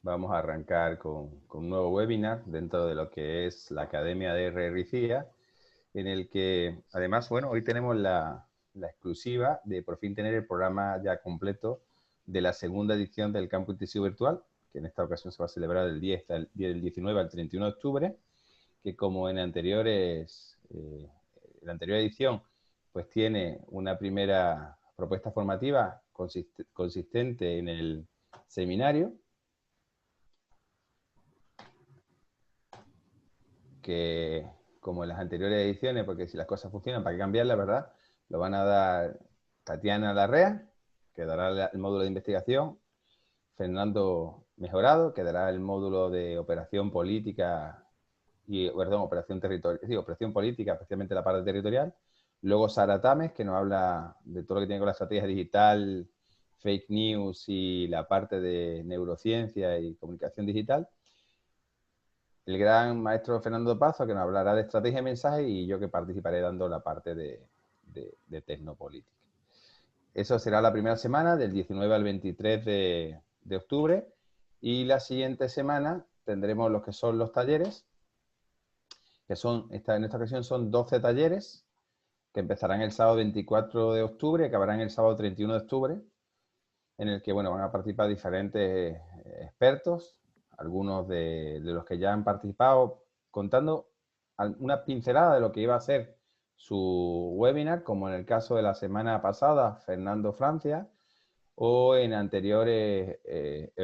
vamos a arrancar con un nuevo webinar dentro de lo que es la Academia de RRCIA, en el que, además, bueno, hoy tenemos la exclusiva de por fin tener el programa ya completo de la segunda edición del Campus ITSIU Virtual, que en esta ocasión se va a celebrar del 19 al 31 de octubre, que como en anteriores, la anterior edición, pues tiene una primera propuesta formativa consistente en el seminario, que como en las anteriores ediciones, porque si las cosas funcionan, ¿para qué cambiarlas, verdad? Lo van a dar Tatiana Larrea, que dará el módulo de investigación, Fernando Mejorado, que dará el módulo de operación política y, perdón, operación territorial, sí, operación política, especialmente la parte territorial. Luego Sara Tames, que nos habla de todo lo que tiene con la estrategia digital, fake news y la parte de neurociencia y comunicación digital. El gran maestro Fernando Pazo, que nos hablará de estrategia de mensaje, y yo que participaré dando la parte de tecnopolítica. Eso será la primera semana, del 19 al 23 de octubre, y la siguiente semana tendremos lo que son los talleres, que son, en esta ocasión son 12 talleres, que empezarán el sábado 24 de octubre y acabarán el sábado 31 de octubre, en el que, bueno, van a participar diferentes expertos, algunos de los que ya han participado, contando una pincelada de lo que iba a ser su webinar, como en el caso de la semana pasada, Fernando Francia, o en anteriores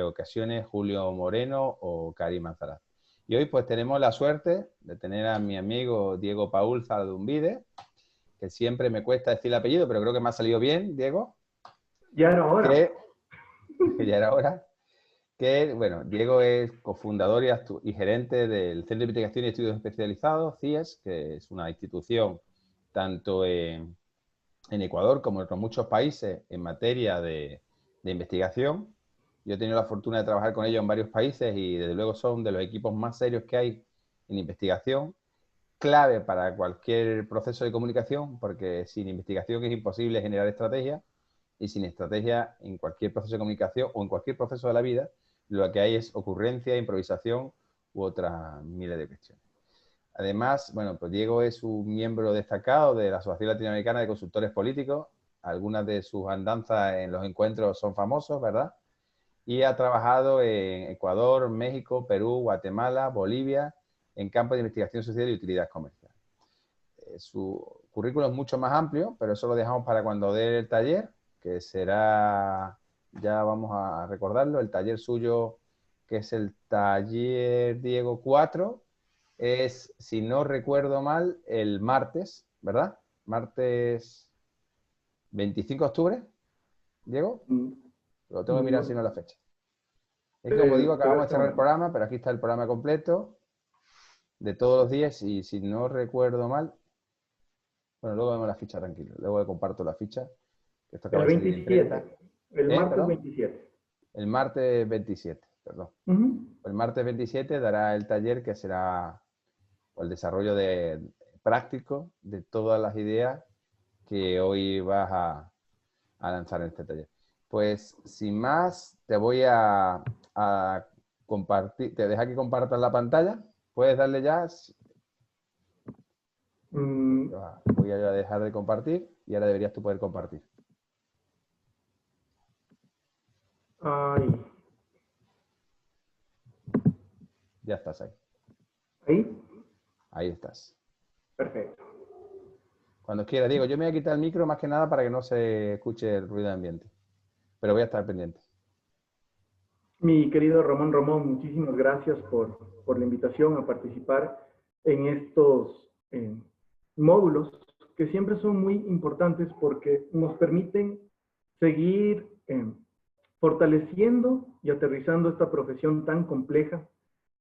ocasiones, Julio Moreno o Karim Manzalaz. Y hoy pues tenemos la suerte de tener a mi amigo Diego Paul Zaldumbide, que siempre me cuesta decir el apellido, pero creo que me ha salido bien, Diego. Ya era hora. Que ya era hora. Que, bueno, Diego es cofundador y gerente del Centro de Investigación y Estudios Especializados, CIES, que es una institución tanto en Ecuador como en otros muchos países en materia de investigación. Yo he tenido la fortuna de trabajar con ellos en varios países y desde luego son de los equipos más serios que hay en investigación, clave para cualquier proceso de comunicación, porque sin investigación es imposible generar estrategia, y sin estrategia en cualquier proceso de comunicación o en cualquier proceso de la vida, lo que hay es ocurrencia, improvisación u otras miles de cuestiones. Además, bueno, pues Diego es un miembro destacado de la Asociación Latinoamericana de Consultores Políticos. Algunas de sus andanzas en los encuentros son famosos, ¿verdad? Y ha trabajado en Ecuador, México, Perú, Guatemala, Bolivia, en campos de investigación social y utilidad comercial. Su currículum es mucho más amplio, pero eso lo dejamos para cuando dé el taller, que será, ya vamos a recordarlo, el taller suyo, que es el taller Diego 4, es, si no recuerdo mal, el martes, ¿verdad? Martes 25 de octubre, Diego. Lo tengo que mirar si no la fecha. Es que, como digo, acabamos de cerrar el programa, pero aquí está el programa completo de todos los días y si no recuerdo mal, bueno, luego vemos la ficha, tranquilo. Luego le comparto la ficha, que esto acaba El de salir imprenta. 27. El martes ¿Perdón? 27. El martes 27, perdón. El martes 27 dará el taller que será el desarrollo práctico de todas las ideas que hoy vas a lanzar en este taller. Pues, sin más, te voy a compartir, te deja que compartas la pantalla. ¿Puedes darle ya? Voy a dejar de compartir y ahora deberías tú poder compartir. Ay. Ya estás ahí. ¿Ahí? Ahí estás. Perfecto. Cuando quiera, Diego, yo me voy a quitar el micro más que nada para que no se escuche el ruido de ambiente. Pero voy a estar pendiente. Mi querido Ramón, muchísimas gracias por la invitación a participar en estos módulos que siempre son muy importantes porque nos permiten seguir fortaleciendo y aterrizando esta profesión tan compleja.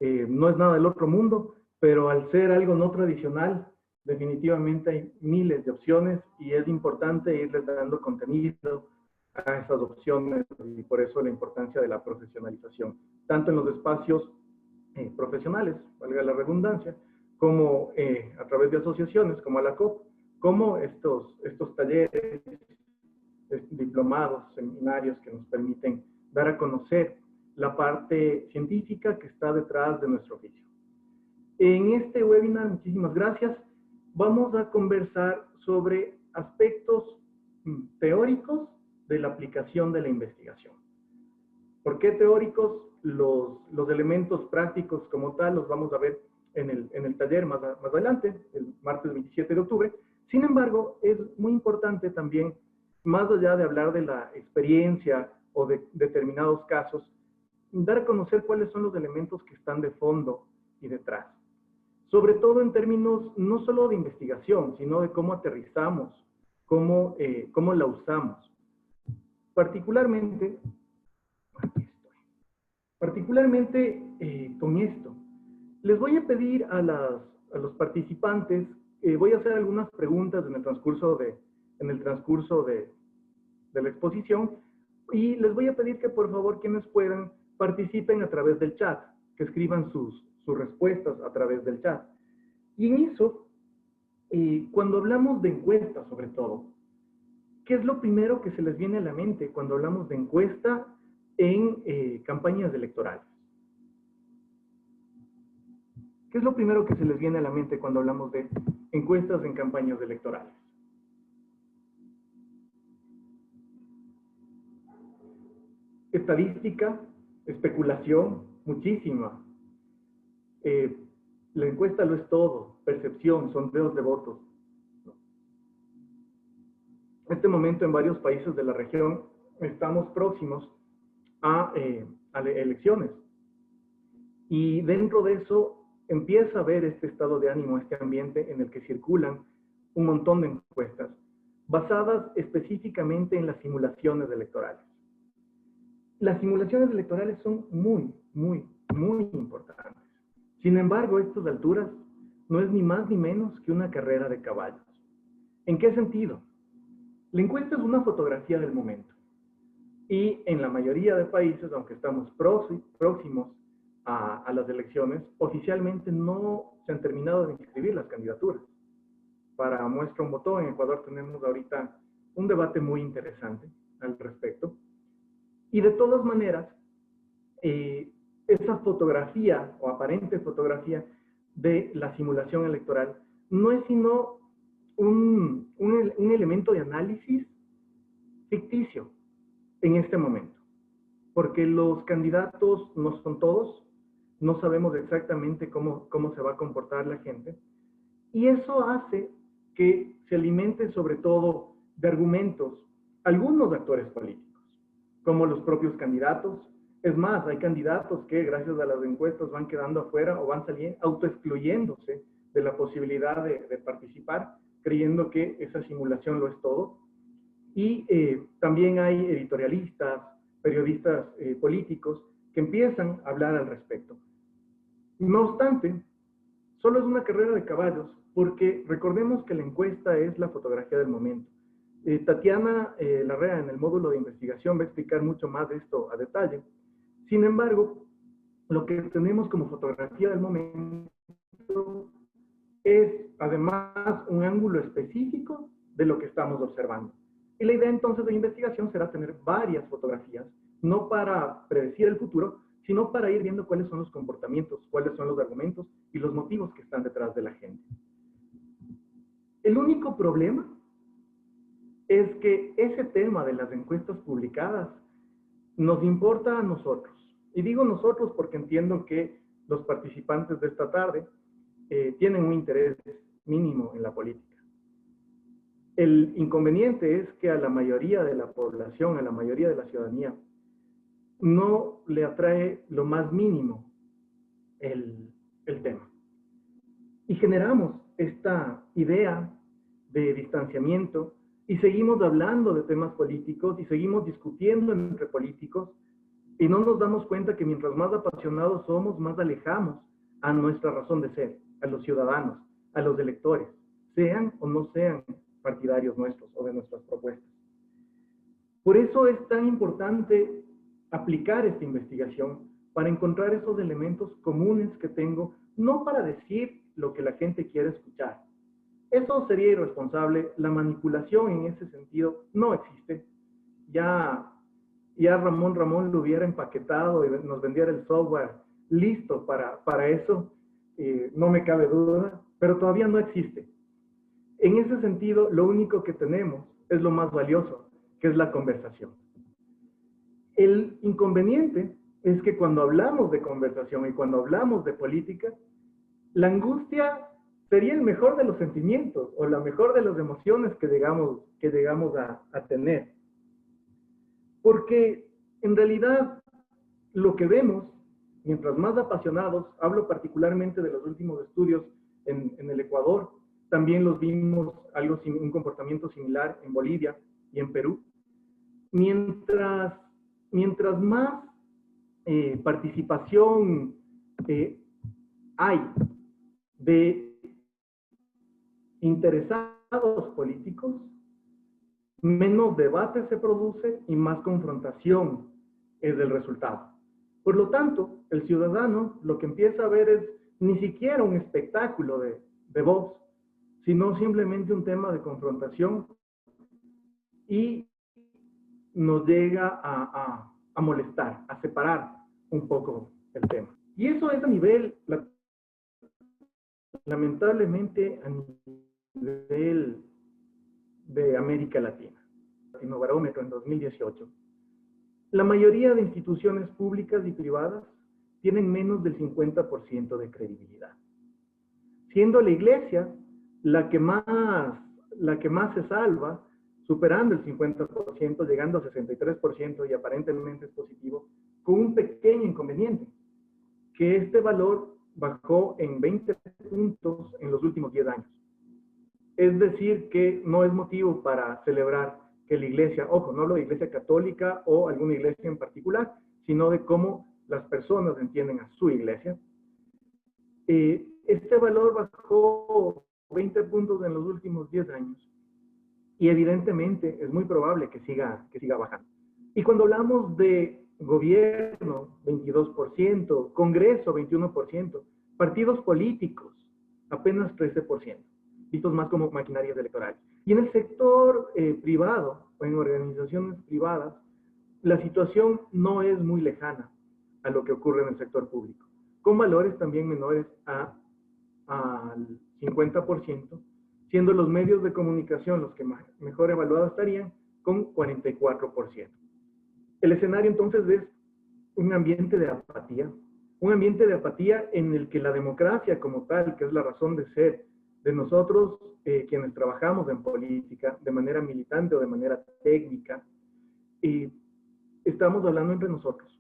No es nada del otro mundo, pero al ser algo no tradicional, definitivamente hay miles de opciones y es importante irles dando contenido a esas opciones y por eso la importancia de la profesionalización, tanto en los espacios profesionales, valga la redundancia, como a través de asociaciones como la COP, como estos talleres, diplomados, seminarios que nos permiten dar a conocer la parte científica que está detrás de nuestro oficio. En este webinar, muchísimas gracias, vamos a conversar sobre aspectos teóricos de la aplicación de la investigación. ¿Por qué teóricos? Los elementos prácticos como tal los vamos a ver en el taller más adelante, el martes 27 de octubre. Sin embargo, es muy importante también, más allá de hablar de la experiencia o de determinados casos, dar a conocer cuáles son los elementos que están de fondo y detrás. Sobre todo en términos no solo de investigación, sino de cómo aterrizamos, cómo la usamos. Particularmente con esto, les voy a pedir a los participantes, voy a hacer algunas preguntas en el transcurso de la exposición, y les voy a pedir que por favor quienes puedan participen a través del chat, que escriban sus respuestas a través del chat. Y en eso, cuando hablamos de encuestas sobre todo, ¿qué es lo primero que se les viene a la mente cuando hablamos de encuesta en campañas electorales? ¿Qué es lo primero que se les viene a la mente cuando hablamos de encuestas en campañas electorales? Estadística, especulación, muchísima. La encuesta lo es todo, percepción, sondeos de votos. En este momento en varios países de la región estamos próximos a elecciones. Y dentro de eso empieza a haber este estado de ánimo, este ambiente en el que circulan un montón de encuestas, basadas específicamente en las simulaciones electorales. Las simulaciones electorales son muy, muy, muy importantes. Sin embargo, a estas alturas no es ni más ni menos que una carrera de caballos. ¿En qué sentido? La encuesta es una fotografía del momento. Y en la mayoría de países, aunque estamos próximos a las elecciones, oficialmente no se han terminado de inscribir las candidaturas. Para muestra un botón, en Ecuador tenemos ahorita un debate muy interesante al respecto. Y de todas maneras, esa fotografía o aparente fotografía de la simulación electoral no es sino un elemento de análisis ficticio en este momento, porque los candidatos no son todos, no sabemos exactamente cómo se va a comportar la gente, y eso hace que se alimente sobre todo de argumentos algunos actores políticos, como los propios candidatos. Es más, hay candidatos que gracias a las encuestas van quedando afuera o van saliendo, autoexcluyéndose de la posibilidad de participar, creyendo que esa simulación lo es todo. Y también hay editorialistas, periodistas políticos que empiezan a hablar al respecto. No obstante, solo es una carrera de caballos, porque recordemos que la encuesta es la fotografía del momento. Tatiana Larrea en el módulo de investigación va a explicar mucho más de esto a detalle. Sin embargo, lo que tenemos como fotografía del momento es además un ángulo específico de lo que estamos observando. Y la idea entonces de investigación será tener varias fotografías, no para predecir el futuro, sino para ir viendo cuáles son los comportamientos, cuáles son los argumentos y los motivos que están detrás de la gente. El único problema es que ese tema de las encuestas publicadas nos importa a nosotros. Y digo nosotros porque entiendo que los participantes de esta tarde tienen un interés mínimo en la política. El inconveniente es que a la mayoría de la población, a la mayoría de la ciudadanía, no le atrae lo más mínimo el tema. Y generamos esta idea de distanciamiento y seguimos hablando de temas políticos y seguimos discutiendo entre políticos y no nos damos cuenta que mientras más apasionados somos, más alejamos a nuestra razón de ser, a los ciudadanos, a los electores, sean o no sean partidarios nuestros o de nuestras propuestas. Por eso es tan importante aplicar esta investigación para encontrar esos elementos comunes que tengo, no para decir lo que la gente quiere escuchar. Eso sería irresponsable. La manipulación en ese sentido no existe. Ya ya Ramón lo hubiera empaquetado y nos vendiera el software listo para eso, no me cabe duda, pero todavía no existe. En ese sentido, lo único que tenemos es lo más valioso, que es la conversación. El inconveniente es que cuando hablamos de conversación y cuando hablamos de política, la angustia sería el mejor de los sentimientos o la mejor de las emociones que llegamos a tener. Porque en realidad lo que vemos, mientras más apasionados, hablo particularmente de los últimos estudios en el Ecuador, también los vimos un comportamiento similar en Bolivia y en Perú. Mientras más participación hay de interesados políticos, menos debate se produce y más confrontación es el resultado. Por lo tanto, el ciudadano lo que empieza a ver es ni siquiera un espectáculo de voz, sino simplemente un tema de confrontación y nos llega a molestar, a separar un poco el tema. Y eso es a nivel, lamentablemente, a nivel de América Latina. Latinobarómetro en 2018. La mayoría de instituciones públicas y privadas tienen menos del 50% de credibilidad. Siendo la Iglesia la que más se salva, superando el 50%, llegando a 63% y aparentemente es positivo, con un pequeño inconveniente, que este valor bajó en 20 puntos en los últimos 10 años. Es decir, que no es motivo para celebrar que la Iglesia, ojo, no hablo de Iglesia católica o alguna iglesia en particular, sino de cómo las personas entienden a su Iglesia. Este valor bajó 20 puntos en los últimos 10 años y evidentemente es muy probable que siga bajando. Y cuando hablamos de gobierno, 22%, Congreso, 21%, partidos políticos, apenas 13%, vistos más como maquinarias electorales. Y en el sector privado, o en organizaciones privadas, la situación no es muy lejana a lo que ocurre en el sector público, con valores también menores al 50%, siendo los medios de comunicación los que mejor evaluados estarían con 44%. El escenario entonces es un ambiente de apatía en el que la democracia como tal, que es la razón de ser de nosotros quienes trabajamos en política de manera militante o de manera técnica, estamos hablando entre nosotros,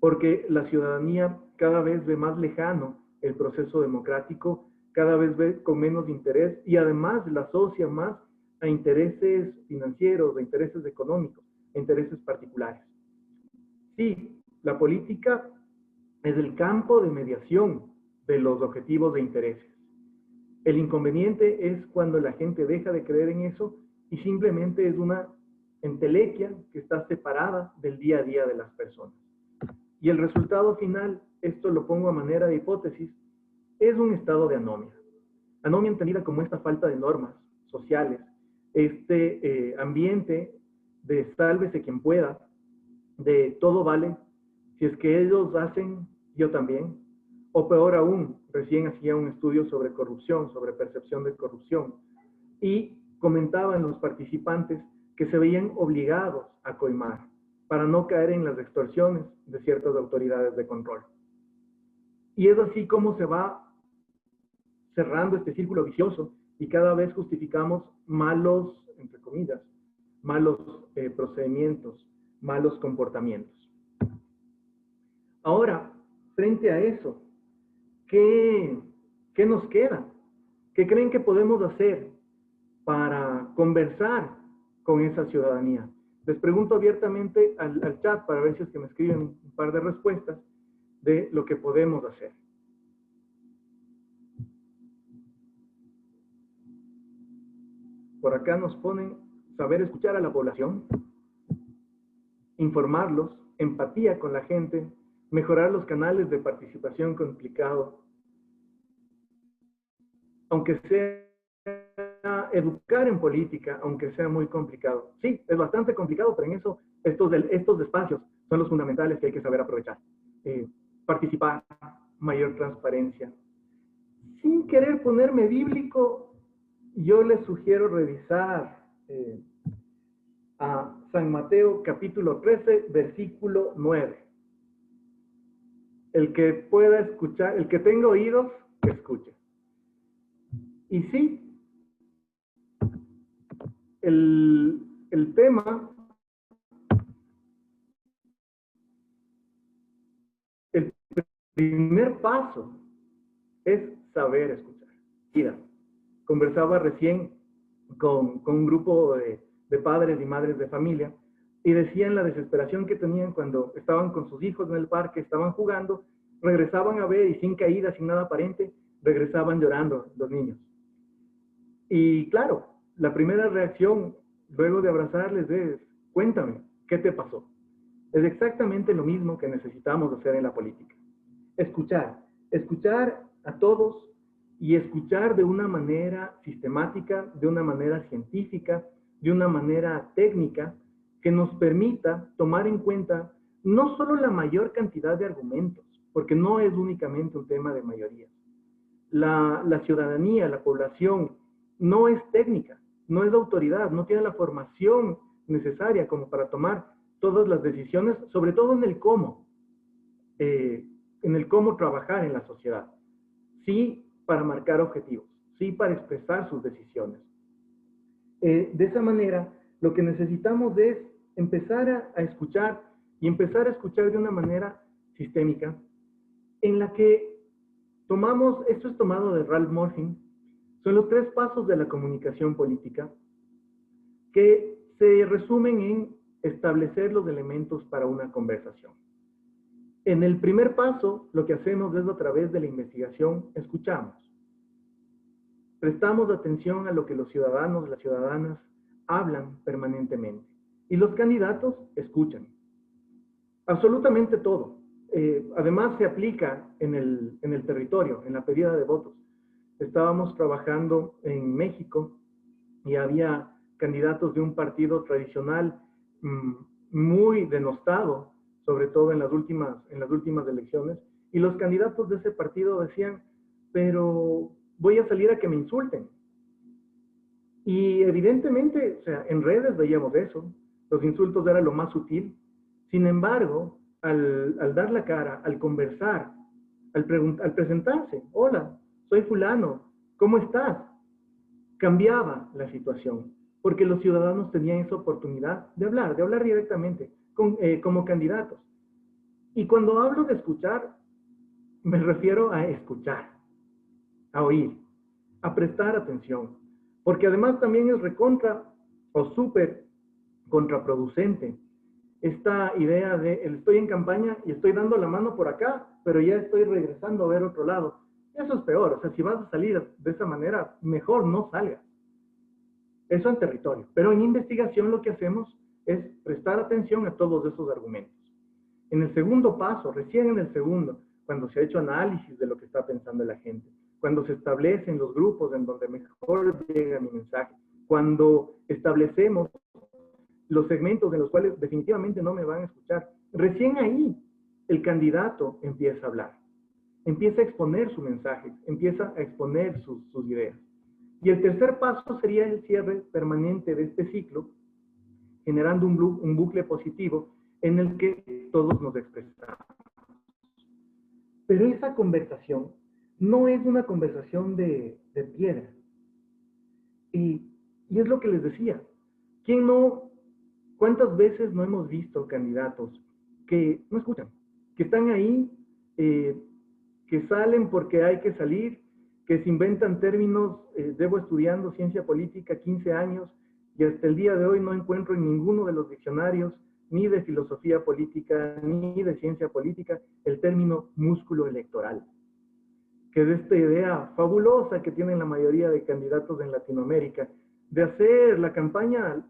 porque la ciudadanía cada vez ve más lejano el proceso democrático, cada vez ve con menos interés y además la asocia más a intereses financieros, a intereses económicos, a intereses particulares. Sí, la política es el campo de mediación de los objetivos de intereses. El inconveniente es cuando la gente deja de creer en eso y simplemente es una entelequia que está separada del día a día de las personas. Y el resultado final, esto lo pongo a manera de hipótesis, es un estado de anomia. Anomia entendida como esta falta de normas sociales, este ambiente de sálvese quien pueda, de todo vale, si es que ellos hacen, yo también, o peor aún, recién hacía un estudio sobre corrupción, sobre percepción de corrupción, y comentaban los participantes que se veían obligados a coimar para no caer en las extorsiones de ciertas autoridades de control. Y es así como se va cerrando este círculo vicioso y cada vez justificamos malos, entre comillas, malos procedimientos, malos comportamientos. Ahora, frente a eso, ¿qué nos queda? ¿Qué creen que podemos hacer para conversar con esa ciudadanía? Les pregunto abiertamente al chat para ver si es que me escriben un par de respuestas de lo que podemos hacer. Por acá nos ponen saber escuchar a la población, informarlos, empatía con la gente, mejorar los canales de participación complicado, aunque sea educar en política, aunque sea muy complicado. Sí, es bastante complicado, pero en eso estos espacios son los fundamentales que hay que saber aprovechar. Participar, mayor transparencia. Sin querer ponerme bíblico, yo les sugiero revisar a San Mateo capítulo 13, versículo 9. El que pueda escuchar, el que tenga oídos, que escuche. Y sí, el tema, el primer paso es saber escuchar. Mira, conversaba recién con un grupo de padres y madres de familia y decían la desesperación que tenían cuando estaban con sus hijos en el parque, estaban jugando, regresaban a ver y sin caída, sin nada aparente, regresaban llorando los niños. Y claro, la primera reacción luego de abrazarles es, cuéntame, ¿qué te pasó? Es exactamente lo mismo que necesitamos hacer en la política. Escuchar a todos y escuchar de una manera sistemática, de una manera científica, de una manera técnica, que nos permita tomar en cuenta no solo la mayor cantidad de argumentos, porque no es únicamente un tema de mayoría. La ciudadanía, la población, no es técnica, no es autoridad, no tiene la formación necesaria como para tomar todas las decisiones, sobre todo en el cómo trabajar en la sociedad. Sí, para marcar objetivos, sí, para expresar sus decisiones. De esa manera, lo que necesitamos es empezar a escuchar y empezar a escuchar de una manera sistémica en la que tomamos, esto es tomado de Ralph Morphin, son los 3 pasos de la comunicación política que se resumen en establecer los elementos para una conversación. En el primer paso, lo que hacemos es a través de la investigación, escuchamos. Prestamos atención a lo que los ciudadanos, las ciudadanas hablan permanentemente. Y los candidatos escuchan. Absolutamente todo. Además se aplica en el territorio, en la pedida de votos. Estábamos trabajando en México y había candidatos de un partido tradicional muy denostado, sobre todo en las últimas elecciones, y los candidatos de ese partido decían, pero voy a salir a que me insulten. Y evidentemente, o sea, en redes veíamos eso, los insultos eran lo más sutil. Sin embargo, al dar la cara, al conversar, al presentarse, hola, soy fulano, ¿cómo estás? Cambiaba la situación, porque los ciudadanos tenían esa oportunidad de hablar directamente como candidatos. Y cuando hablo de escuchar, me refiero a escuchar, a oír, a prestar atención, porque además también es recontra o súper contraproducente esta idea de estoy en campaña y estoy dando la mano por acá, pero ya estoy regresando a ver otro lado. Eso es peor, o sea, si vas a salir de esa manera, mejor no salgas. Eso en territorio. Pero en investigación lo que hacemos es prestar atención a todos esos argumentos. En el segundo paso, recién en el segundo, cuando se ha hecho análisis de lo que está pensando la gente, cuando se establecen los grupos en donde mejor llega mi mensaje, cuando establecemos los segmentos en los cuales definitivamente no me van a escuchar, recién ahí el candidato empieza a hablar, empieza a exponer su mensaje, empieza a exponer sus ideas. Y el tercer paso sería el cierre permanente de este ciclo, generando un bucle positivo en el que todos nos expresamos. Pero esa conversación no es una conversación de piedra. Y es lo que les decía. ¿Cuántas veces no hemos visto candidatos que no escuchan? Que están ahí, que salen porque hay que salir, que se inventan términos, llevo estudiando ciencia política 15 años y hasta el día de hoy no encuentro en ninguno de los diccionarios, ni de filosofía política, ni de ciencia política, el término músculo electoral, que es esta idea fabulosa que tienen la mayoría de candidatos en Latinoamérica, de hacer la campaña,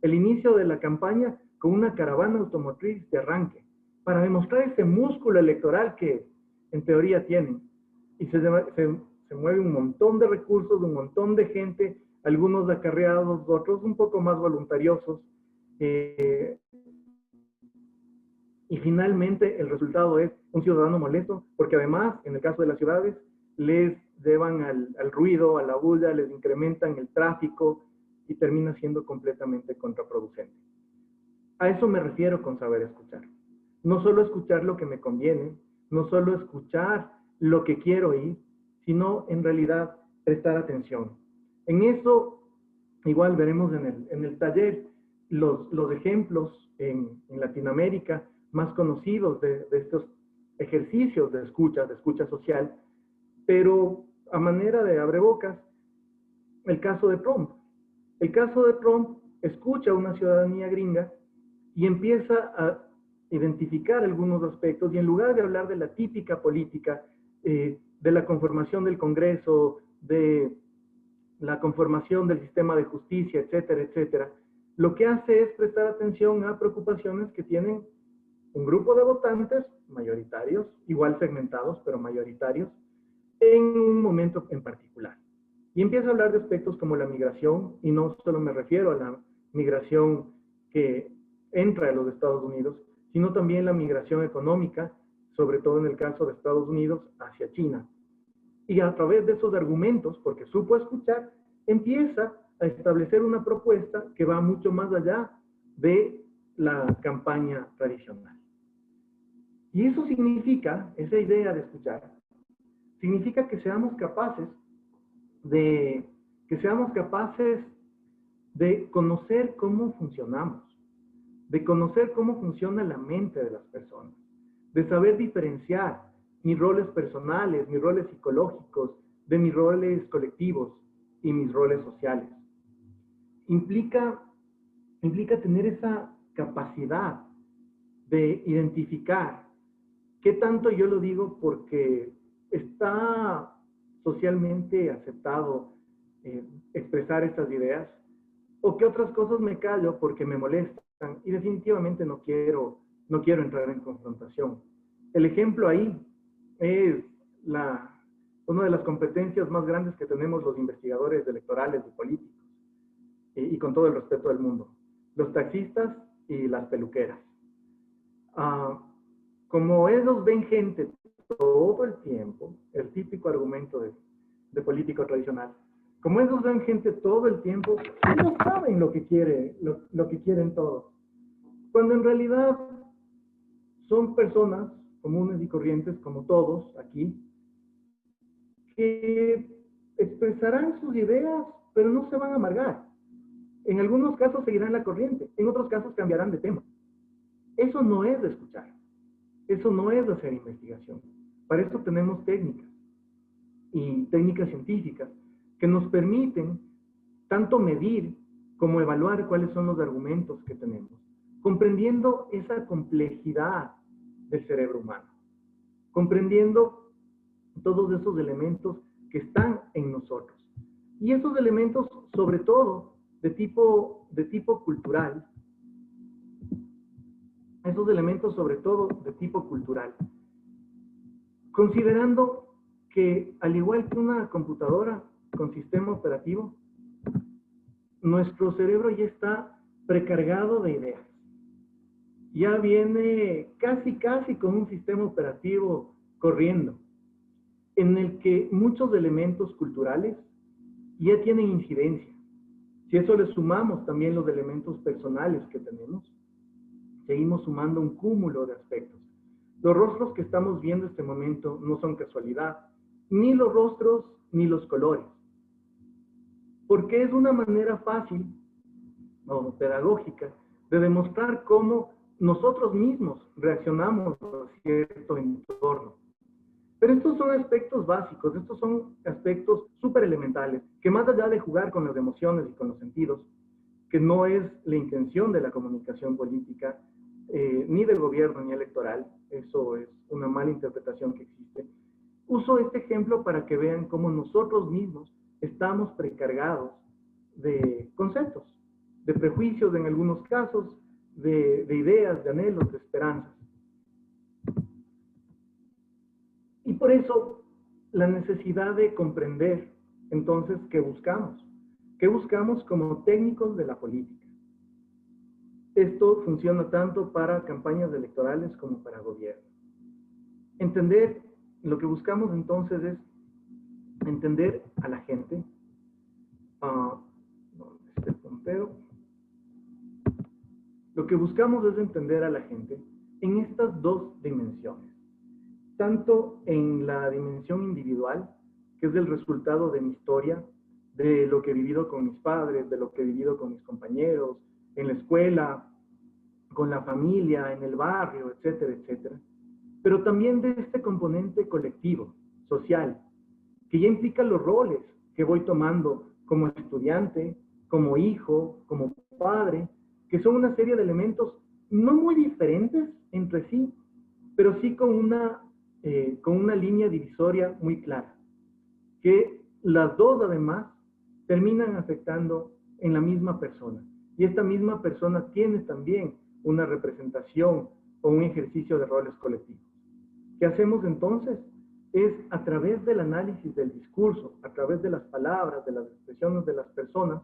el inicio de la campaña con una caravana automotriz de arranque, para demostrar ese músculo electoral que en teoría tienen. Y se mueve un montón de recursos, un montón de gente, algunos acarreados, otros un poco más voluntariosos. Y finalmente el resultado es un ciudadano molesto, porque además, en el caso de las ciudades, les llevan al ruido, a la bulla, les incrementan el tráfico y termina siendo completamente contraproducente. A eso me refiero con saber escuchar. No solo escuchar lo que me conviene, no solo escuchar lo que quiero oír, sino en realidad prestar atención. En eso, igual veremos en el taller los ejemplos en Latinoamérica más conocidos de estos ejercicios de escucha social, pero a manera de abrebocas, el caso de Trump. El caso de Trump escucha a una ciudadanía gringa y empieza a identificar algunos aspectos, y en lugar de hablar de la típica política, de la conformación del Congreso, de la conformación del sistema de justicia, etcétera, etcétera, lo que hace es prestar atención a preocupaciones que tienen un grupo de votantes mayoritarios, igual segmentados, pero mayoritarios, en un momento en particular. Y empieza a hablar de aspectos como la migración, y no solo me refiero a la migración que entra a los Estados Unidos, sino también la migración económica, sobre todo en el caso de Estados Unidos, hacia China. Y a través de esos argumentos, porque supo escuchar, empieza a establecer una propuesta que va mucho más allá de la campaña tradicional. Y eso significa, esa idea de escuchar, significa que seamos capaces de conocer cómo funcionamos, de conocer cómo funciona la mente de las personas, de saber diferenciar mis roles personales, mis roles psicológicos, de mis roles colectivos y mis roles sociales. Implica tener esa capacidad de identificar qué tanto yo lo digo porque está socialmente aceptado expresar estas ideas, o qué otras cosas me callo porque me molestan y definitivamente no quiero entrar en confrontación. El ejemplo ahí es una de las competencias más grandes que tenemos los investigadores electorales y políticos, y con todo el respeto del mundo: los taxistas y las peluqueras. Como ellos ven gente todo el tiempo, el típico argumento de político tradicional, como ellos ven gente todo el tiempo, ellos saben lo que quieren todos. Cuando en realidad son personas comunes y corrientes, como todos aquí, que expresarán sus ideas, pero no se van a amargar. En algunos casos seguirán la corriente, en otros casos cambiarán de tema. Eso no es de escuchar. Eso no es de hacer investigación. Para eso tenemos técnicas, y técnicas científicas, que nos permiten tanto medir como evaluar cuáles son los argumentos que tenemos, comprendiendo esa complejidad del cerebro humano, comprendiendo todos esos elementos que están en nosotros. Y esos elementos, sobre todo, de tipo cultural, considerando que, al igual que una computadora con sistema operativo, nuestro cerebro ya está precargado de ideas. Ya viene casi con un sistema operativo corriendo, en el que muchos elementos culturales ya tienen incidencia. Si eso le sumamos también los elementos personales que tenemos, seguimos sumando un cúmulo de aspectos. Los rostros que estamos viendo en este momento no son casualidad, ni los rostros ni los colores, porque es una manera fácil o pedagógica de demostrar cómo nosotros mismos reaccionamos a cierto entorno. Pero estos son aspectos básicos, estos son aspectos súper elementales, que más allá de jugar con las emociones y con los sentidos, que no es la intención de la comunicación política, ni del gobierno ni electoral, eso es una mala interpretación que existe. Uso este ejemplo para que vean cómo nosotros mismos estamos precargados de conceptos, de prejuicios en algunos casos, de ideas, de anhelos, de esperanzas. Y por eso la necesidad de comprender, entonces, qué buscamos ¿Qué buscamos como técnicos de la política? Esto funciona tanto para campañas electorales como para gobierno. Entender, lo que buscamos entonces es entender a la gente. Este puntero. Lo que buscamos es entender a la gente en estas dos dimensiones. Tanto en la dimensión individual, que es el resultado de mi historia, de lo que he vivido con mis padres, de lo que he vivido con mis compañeros, en la escuela, con la familia, en el barrio, etcétera, etcétera. Pero también de este componente colectivo, social, que ya implica los roles que voy tomando como estudiante, como hijo, como padre, que son una serie de elementos no muy diferentes entre sí, pero sí con una línea divisoria muy clara, que las dos además terminan afectando en la misma persona. Y esta misma persona tiene también una representación o un ejercicio de roles colectivos. ¿Qué hacemos entonces? Es a través del análisis del discurso, a través de las palabras, de las expresiones de las personas,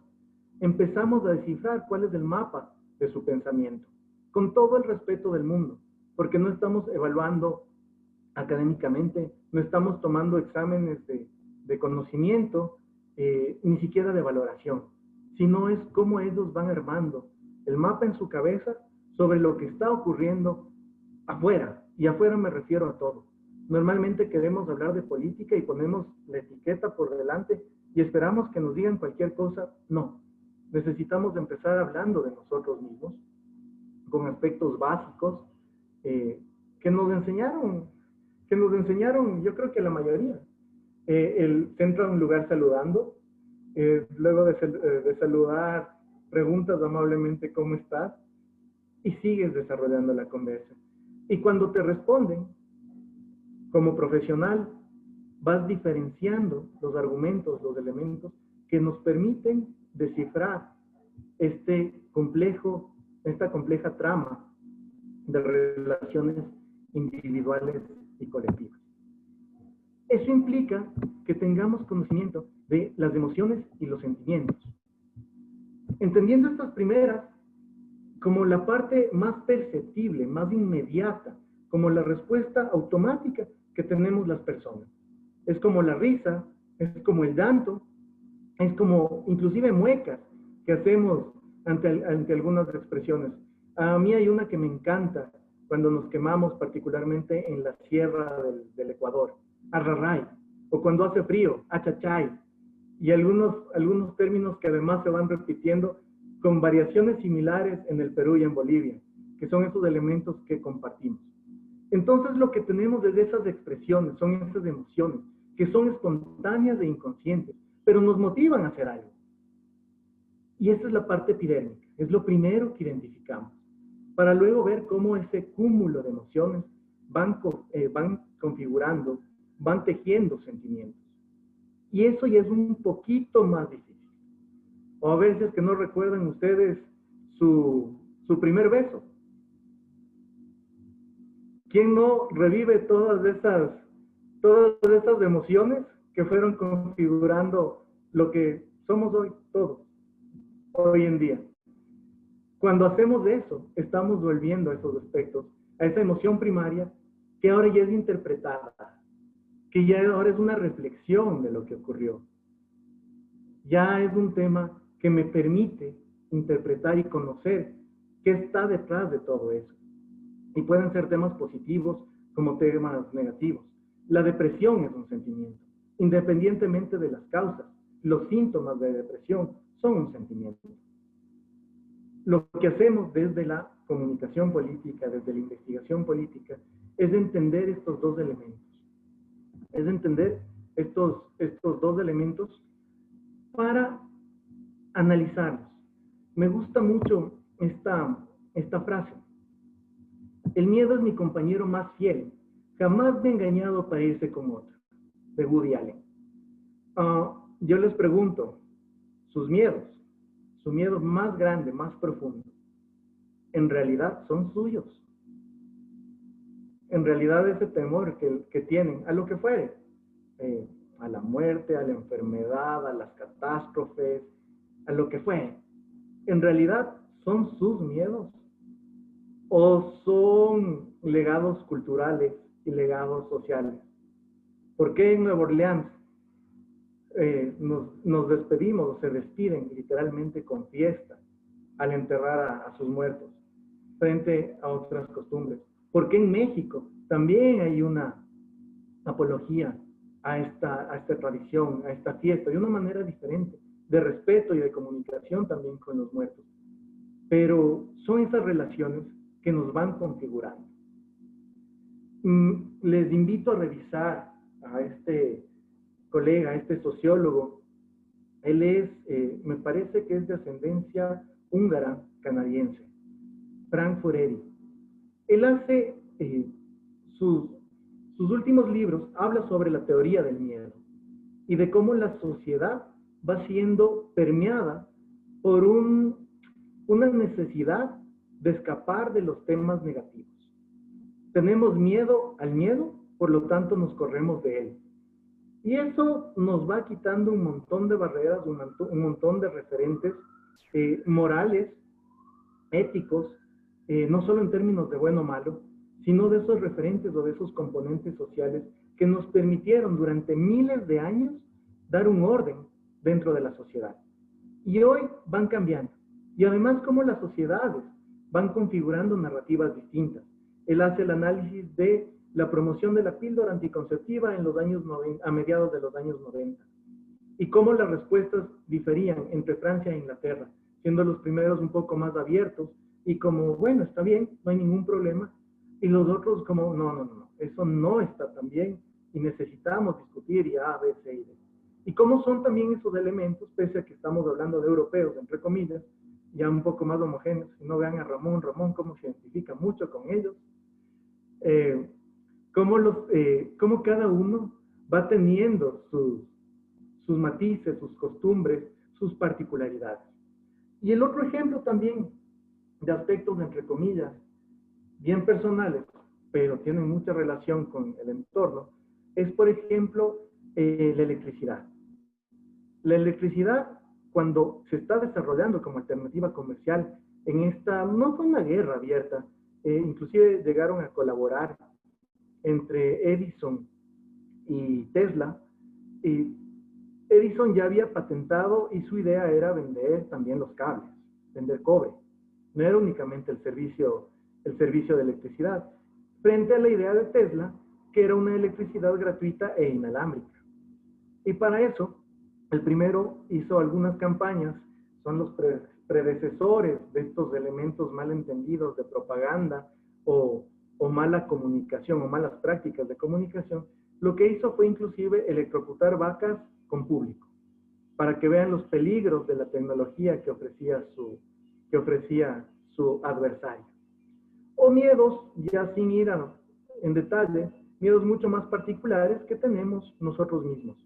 empezamos a descifrar cuál es el mapa de su pensamiento, con todo el respeto del mundo, porque no estamos evaluando académicamente, no estamos tomando exámenes de conocimiento, ni siquiera de valoración, sino es cómo ellos van armando el mapa en su cabeza sobre lo que está ocurriendo afuera, y afuera me refiero a todo. Normalmente queremos hablar de política y ponemos la etiqueta por delante y esperamos que nos digan cualquier cosa. No, necesitamos empezar hablando de nosotros mismos, con aspectos básicos que nos enseñaron, yo creo que la mayoría. El entra a un lugar saludando, luego de saludar, preguntas amablemente cómo estás y sigues desarrollando la conversa. Y cuando te responden, como profesional, vas diferenciando los argumentos, los elementos que nos permiten descifrar esta compleja trama de relaciones individuales y colectivas. Eso implica que tengamos conocimiento de las emociones y los sentimientos. Entendiendo estas primeras como la parte más perceptible, más inmediata, como la respuesta automática que tenemos las personas. Es como la risa, es como el llanto, es como inclusive muecas que hacemos ante algunas expresiones. A mí hay una que me encanta cuando nos quemamos, particularmente en la sierra del Ecuador, arraray, o cuando hace frío, achachay, y algunos términos que además se van repitiendo con variaciones similares en el Perú y en Bolivia, que son esos elementos que compartimos. Entonces lo que tenemos es esas expresiones, son esas emociones, que son espontáneas e inconscientes, pero nos motivan a hacer algo. Y esa es la parte epidérmica, es lo primero que identificamos, para luego ver cómo ese cúmulo de emociones van configurando, van tejiendo sentimientos. Y eso ya es un poquito más difícil. O a veces que no recuerdan ustedes su primer beso. ¿Quién no revive todas esas emociones que fueron configurando lo que somos hoy todos, hoy en día? Cuando hacemos eso, estamos volviendo a esos aspectos, a esa emoción primaria que ahora ya es interpretada, que ya ahora es una reflexión de lo que ocurrió. Ya es un tema que me permite interpretar y conocer qué está detrás de todo eso. Y pueden ser temas positivos como temas negativos. La depresión es un sentimiento, independientemente de las causas. Los síntomas de depresión son un sentimiento. Lo que hacemos desde la comunicación política, desde la investigación política, es entender estos dos elementos. Es entender estos dos elementos para analizarlos. Me gusta mucho esta frase. El miedo es mi compañero más fiel. Jamás me he engañado para irse con otro. De Woody Allen. Yo les pregunto, sus miedos, su miedo más grande, más profundo, en realidad son suyos. En realidad ese temor que tienen a lo que fuere, a la muerte, a la enfermedad, a las catástrofes, a lo que fue, en realidad son sus miedos o son legados culturales y legados sociales. ¿Por qué en Nueva Orleans nos despedimos o se despiden literalmente con fiesta al enterrar a sus muertos frente a otras costumbres? ¿Por qué en México también hay una apología a esta tradición, a esta fiesta, de una manera diferente, de respeto y de comunicación también con los muertos? Pero son esas relaciones que nos van configurando. Les invito a revisar a este colega, a este sociólogo. Él es, me parece que es de ascendencia húngara canadiense, Frank Furedi. Él hace sus últimos libros, habla sobre la teoría del miedo y de cómo la sociedad va siendo permeada por una necesidad de escapar de los temas negativos. Tenemos miedo al miedo, por lo tanto nos corremos de él. Y eso nos va quitando un montón de barreras, un montón de referentes morales, éticos, no solo en términos de bueno o malo, sino de esos referentes o de esos componentes sociales que nos permitieron durante miles de años dar un orden dentro de la sociedad. Y hoy van cambiando. Y además cómo las sociedades van configurando narrativas distintas. Él hace el análisis de la promoción de la píldora anticonceptiva en los años 90, a mediados de los años 90. Y cómo las respuestas diferían entre Francia e Inglaterra, siendo los primeros un poco más abiertos y como, bueno, está bien, no hay ningún problema. Y los otros como, no, eso no está tan bien y necesitamos discutir y A, B, C y D. Y cómo son también esos elementos, pese a que estamos hablando de europeos, entre comillas, ya un poco más homogéneos. Si no, vean a Ramón cómo se identifica mucho con ellos. Cómo cada uno va teniendo sus matices, sus costumbres, sus particularidades. Y el otro ejemplo también de aspectos, entre comillas, bien personales, pero tienen mucha relación con el entorno, es, por ejemplo, la electricidad. La electricidad, cuando se está desarrollando como alternativa comercial, en esta, no fue una guerra abierta, inclusive llegaron a colaborar entre Edison y Tesla, y Edison ya había patentado y su idea era vender también los cables, vender cobre. No era únicamente el servicio de electricidad, frente a la idea de Tesla, que era una electricidad gratuita e inalámbrica. Y para eso, el primero hizo algunas campañas, son los predecesores de estos elementos mal entendidos de propaganda o mala comunicación o malas prácticas de comunicación. Lo que hizo fue inclusive electrocutar vacas con público, para que vean los peligros de la tecnología que ofrecía su adversario. O miedos, ya sin ir en detalle, miedos mucho más particulares que tenemos nosotros mismos,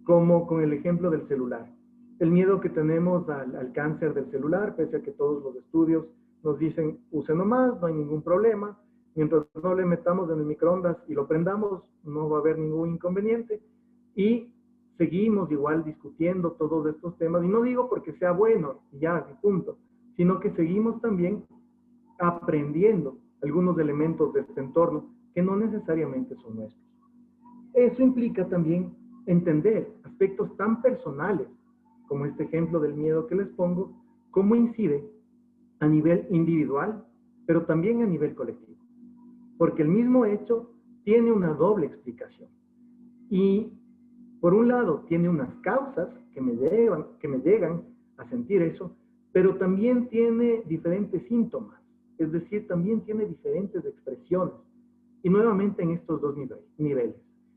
como con el ejemplo del celular. El miedo que tenemos al cáncer del celular, pese a que todos los estudios nos dicen, use nomás, no hay ningún problema, mientras no le metamos en el microondas y lo prendamos, no va a haber ningún inconveniente. Y seguimos igual discutiendo todos estos temas, y no digo porque sea bueno, ya, punto, sino que seguimos también aprendiendo algunos elementos de este entorno que no necesariamente son nuestros. Eso implica también entender aspectos tan personales como este ejemplo del miedo que les pongo, cómo incide a nivel individual, pero también a nivel colectivo. Porque el mismo hecho tiene una doble explicación. Y por un lado tiene unas causas que me llegan a sentir eso, pero también tiene diferentes síntomas. Es decir, también tiene diferentes expresiones. Y nuevamente en estos dos niveles,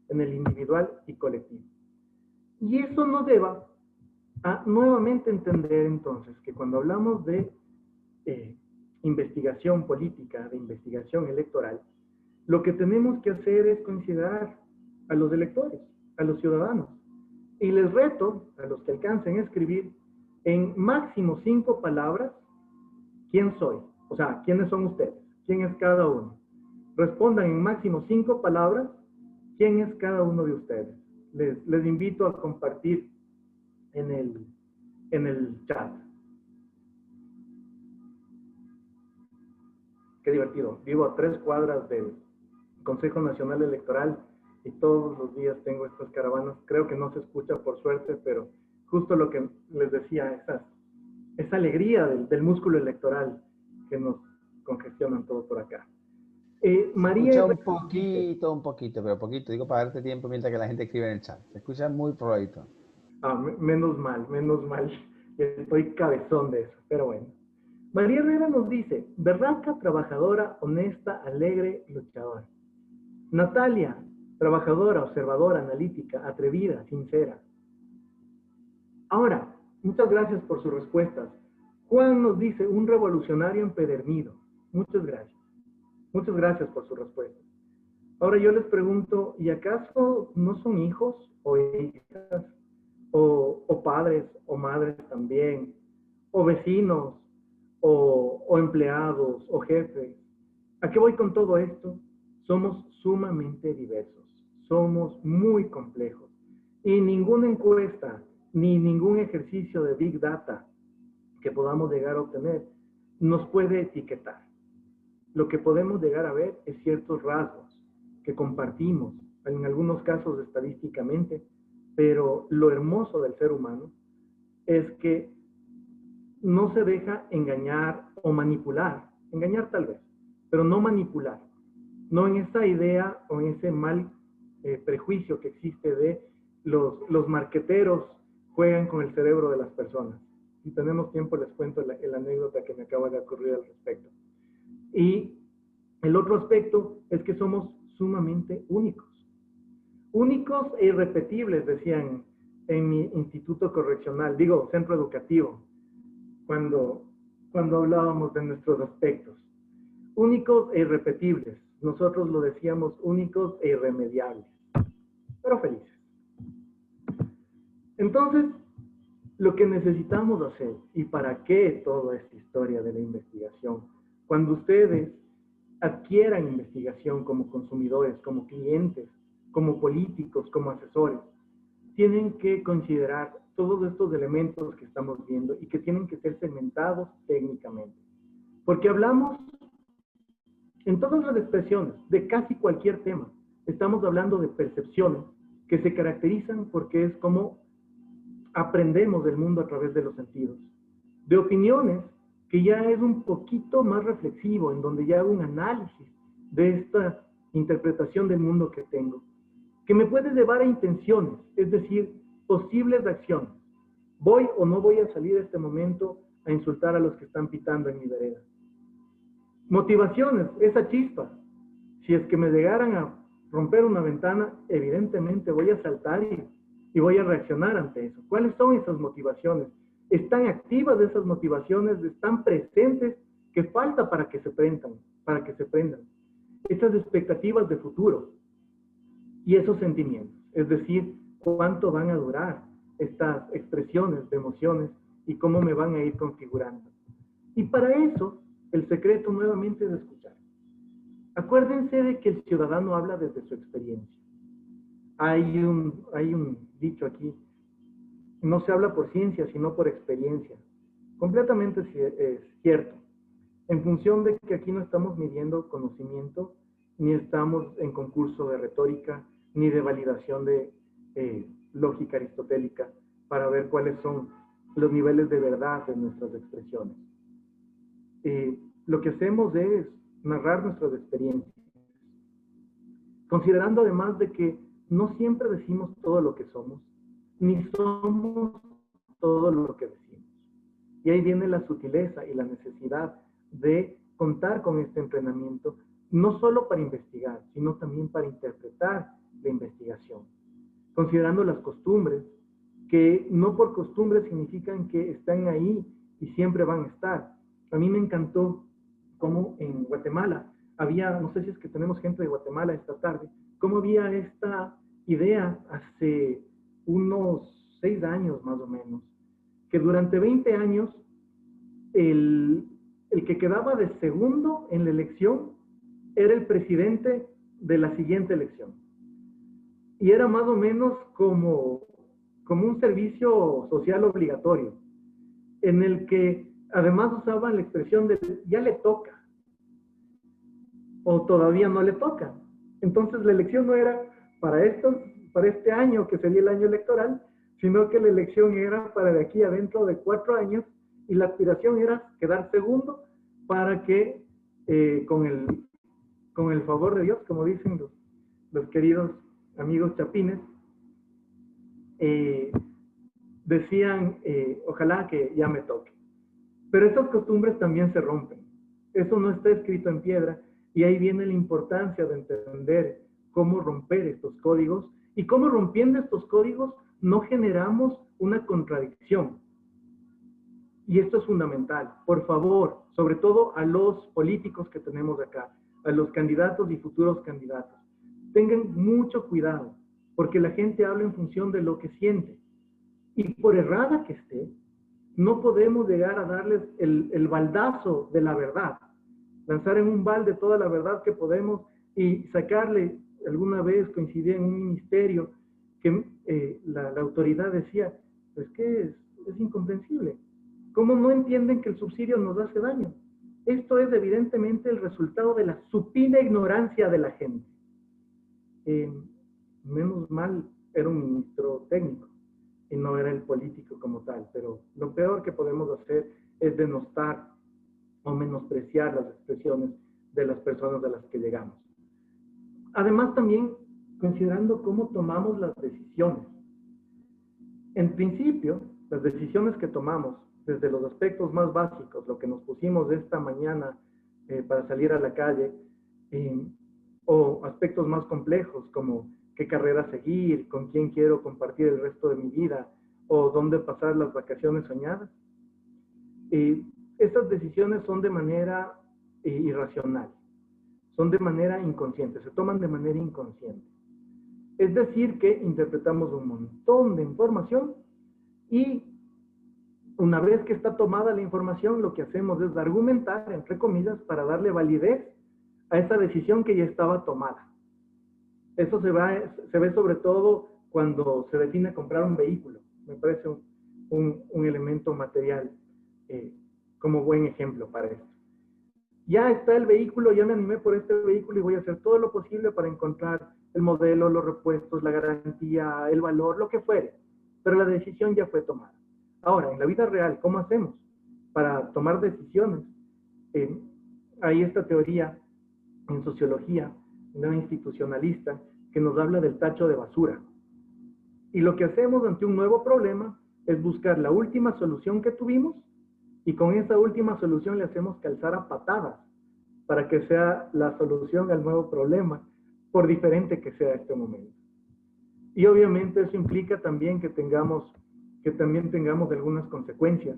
en el individual y colectivo. Y eso nos lleva a nuevamente entender entonces que cuando hablamos de investigación política, de investigación electoral, lo que tenemos que hacer es considerar a los electores, a los ciudadanos. Y les reto a los que alcancen a escribir en máximo 5 palabras, ¿quién soy? O sea, ¿quiénes son ustedes? ¿Quién es cada uno? Respondan en máximo 5 palabras, ¿quién es cada uno de ustedes? Les invito a compartir en en el chat. Qué divertido. Vivo a 3 cuadras del Consejo Nacional Electoral y todos los días tengo estas caravanas. Creo que no se escucha por suerte, pero justo lo que les decía, esa alegría del músculo electoral que nos congestionan todo por acá. María escucha un poquito, pero poquito. Digo para darte tiempo mientras que la gente escribe en el chat. Se escucha muy probadito. Menos mal. Estoy cabezón de eso, pero bueno. María Herrera nos dice, berraca, trabajadora, honesta, alegre, luchadora. Natalia, trabajadora, observadora, analítica, atrevida, sincera. Ahora, muchas gracias por sus respuestas. Juan nos dice, un revolucionario empedernido. Muchas gracias. Muchas gracias por su respuesta. Ahora yo les pregunto, ¿y acaso no son hijos o hijas? O padres o madres también, o vecinos, o empleados, o jefes. ¿A qué voy con todo esto? Somos sumamente diversos, somos muy complejos. Y ninguna encuesta, ni ningún ejercicio de Big Data que podamos llegar a obtener, nos puede etiquetar. Lo que podemos llegar a ver es ciertos rasgos que compartimos, en algunos casos estadísticamente, pero lo hermoso del ser humano es que no se deja engañar o manipular, engañar tal vez, pero no manipular, no en esa idea o en ese mal prejuicio que existe de los marqueteros juegan con el cerebro de las personas. Si tenemos tiempo les cuento la anécdota que me acaba de ocurrir al respecto. Y el otro aspecto es que somos sumamente únicos. Únicos e irrepetibles, decían en mi instituto correccional, digo, centro educativo, cuando hablábamos de nuestros aspectos. Únicos e irrepetibles. Nosotros lo decíamos únicos e irremediables, pero felices. Entonces, lo que necesitamos hacer, y para qué toda esta historia de la investigación, cuando ustedes adquieran investigación como consumidores, como clientes, como políticos, como asesores, tienen que considerar todos estos elementos que estamos viendo y que tienen que ser segmentados técnicamente. Porque hablamos en todas las expresiones de casi cualquier tema. Estamos hablando de percepciones que se caracterizan porque es como aprendemos del mundo a través de los sentidos. De opiniones que ya es un poquito más reflexivo, en donde ya hago un análisis de esta interpretación del mundo que tengo, que me puede llevar a intenciones, es decir, posibles acciones. ¿Voy o no voy a salir este momento a insultar a los que están pitando en mi vereda? Motivaciones, esa chispa. Si es que me llegaran a romper una ventana, evidentemente voy a saltar y voy a reaccionar ante eso. ¿Cuáles son esas motivaciones? ¿Están activas esas motivaciones? ¿Están presentes? ¿Qué falta para que se prendan? Esas expectativas de futuro y esos sentimientos. Es decir, cuánto van a durar estas expresiones de emociones y cómo me van a ir configurando. Y para eso, el secreto nuevamente es escuchar. Acuérdense de que el ciudadano habla desde su experiencia. Hay un dicho aquí, no se habla por ciencia, sino por experiencia. Completamente cierto. En función de que aquí no estamos midiendo conocimiento, ni estamos en concurso de retórica, ni de validación de lógica aristotélica, para ver cuáles son los niveles de verdad de nuestras expresiones. Lo que hacemos es narrar nuestras experiencias, considerando además de que no siempre decimos todo lo que somos, ni somos todo lo que decimos. Y ahí viene la sutileza y la necesidad de contar con este entrenamiento, no solo para investigar, sino también para interpretar la investigación, considerando las costumbres, que no por costumbres significan que están ahí y siempre van a estar. A mí me encantó cómo en Guatemala había, no sé si es que tenemos gente de Guatemala esta tarde, cómo había esta idea hace unos 6 años más o menos, que durante 20 años el que quedaba de segundo en la elección era el presidente de la siguiente elección. Y era más o menos como un servicio social obligatorio. en el que además usaban la expresión de ya le toca o todavía no le toca. Entonces la elección no era para este año, que sería el año electoral, sino que la elección era para de aquí a dentro de 4 años, y la aspiración era quedar segundo para que con el favor de Dios, como dicen los queridos amigos chapines, decían, ojalá que ya me toque. Pero estas costumbres también se rompen. Eso no está escrito en piedra, y ahí viene la importancia de entender cómo romper estos códigos, y cómo rompiendo estos códigos no generamos una contradicción. Y esto es fundamental. Por favor, sobre todo a los políticos que tenemos acá, a los candidatos y futuros candidatos, tengan mucho cuidado, porque la gente habla en función de lo que siente. Y por errada que esté, no podemos llegar a darles el baldazo de la verdad, lanzar en un balde toda la verdad que podemos y sacarle. Alguna vez coincidí en un ministerio que la autoridad decía, pues que es incomprensible. ¿Cómo no entienden que el subsidio nos hace daño? Esto es evidentemente el resultado de la supina ignorancia de la gente. Menos mal era un ministro técnico y no era el político como tal, pero lo peor que podemos hacer es denostar o menospreciar las expresiones de las personas a las que llegamos. Además, también considerando cómo tomamos las decisiones. En principio, las decisiones que tomamos, desde los aspectos más básicos, lo que nos pusimos esta mañana para salir a la calle, o aspectos más complejos como qué carrera seguir, con quién quiero compartir el resto de mi vida, o dónde pasar las vacaciones soñadas. Estas decisiones son de manera irracional, son de manera inconsciente, se toman de manera inconsciente. Es decir, que interpretamos un montón de información y una vez que está tomada la información, lo que hacemos es argumentar, entre comillas, para darle validez a esa decisión que ya estaba tomada. Eso se ve sobre todo cuando se decide comprar un vehículo. Me parece un elemento material como buen ejemplo para esto. Ya está el vehículo, ya me animé por este vehículo y voy a hacer todo lo posible para encontrar el modelo, los repuestos, la garantía, el valor, lo que fuere. Pero la decisión ya fue tomada. Ahora, en la vida real, ¿cómo hacemos para tomar decisiones? Hay esta teoría en sociología, una institucionalista, que nos habla del tacho de basura. Y lo que hacemos ante un nuevo problema es buscar la última solución que tuvimos, y con esa última solución le hacemos calzar a patadas para que sea la solución al nuevo problema, por diferente que sea este momento. Y obviamente eso implica también que también tengamos algunas consecuencias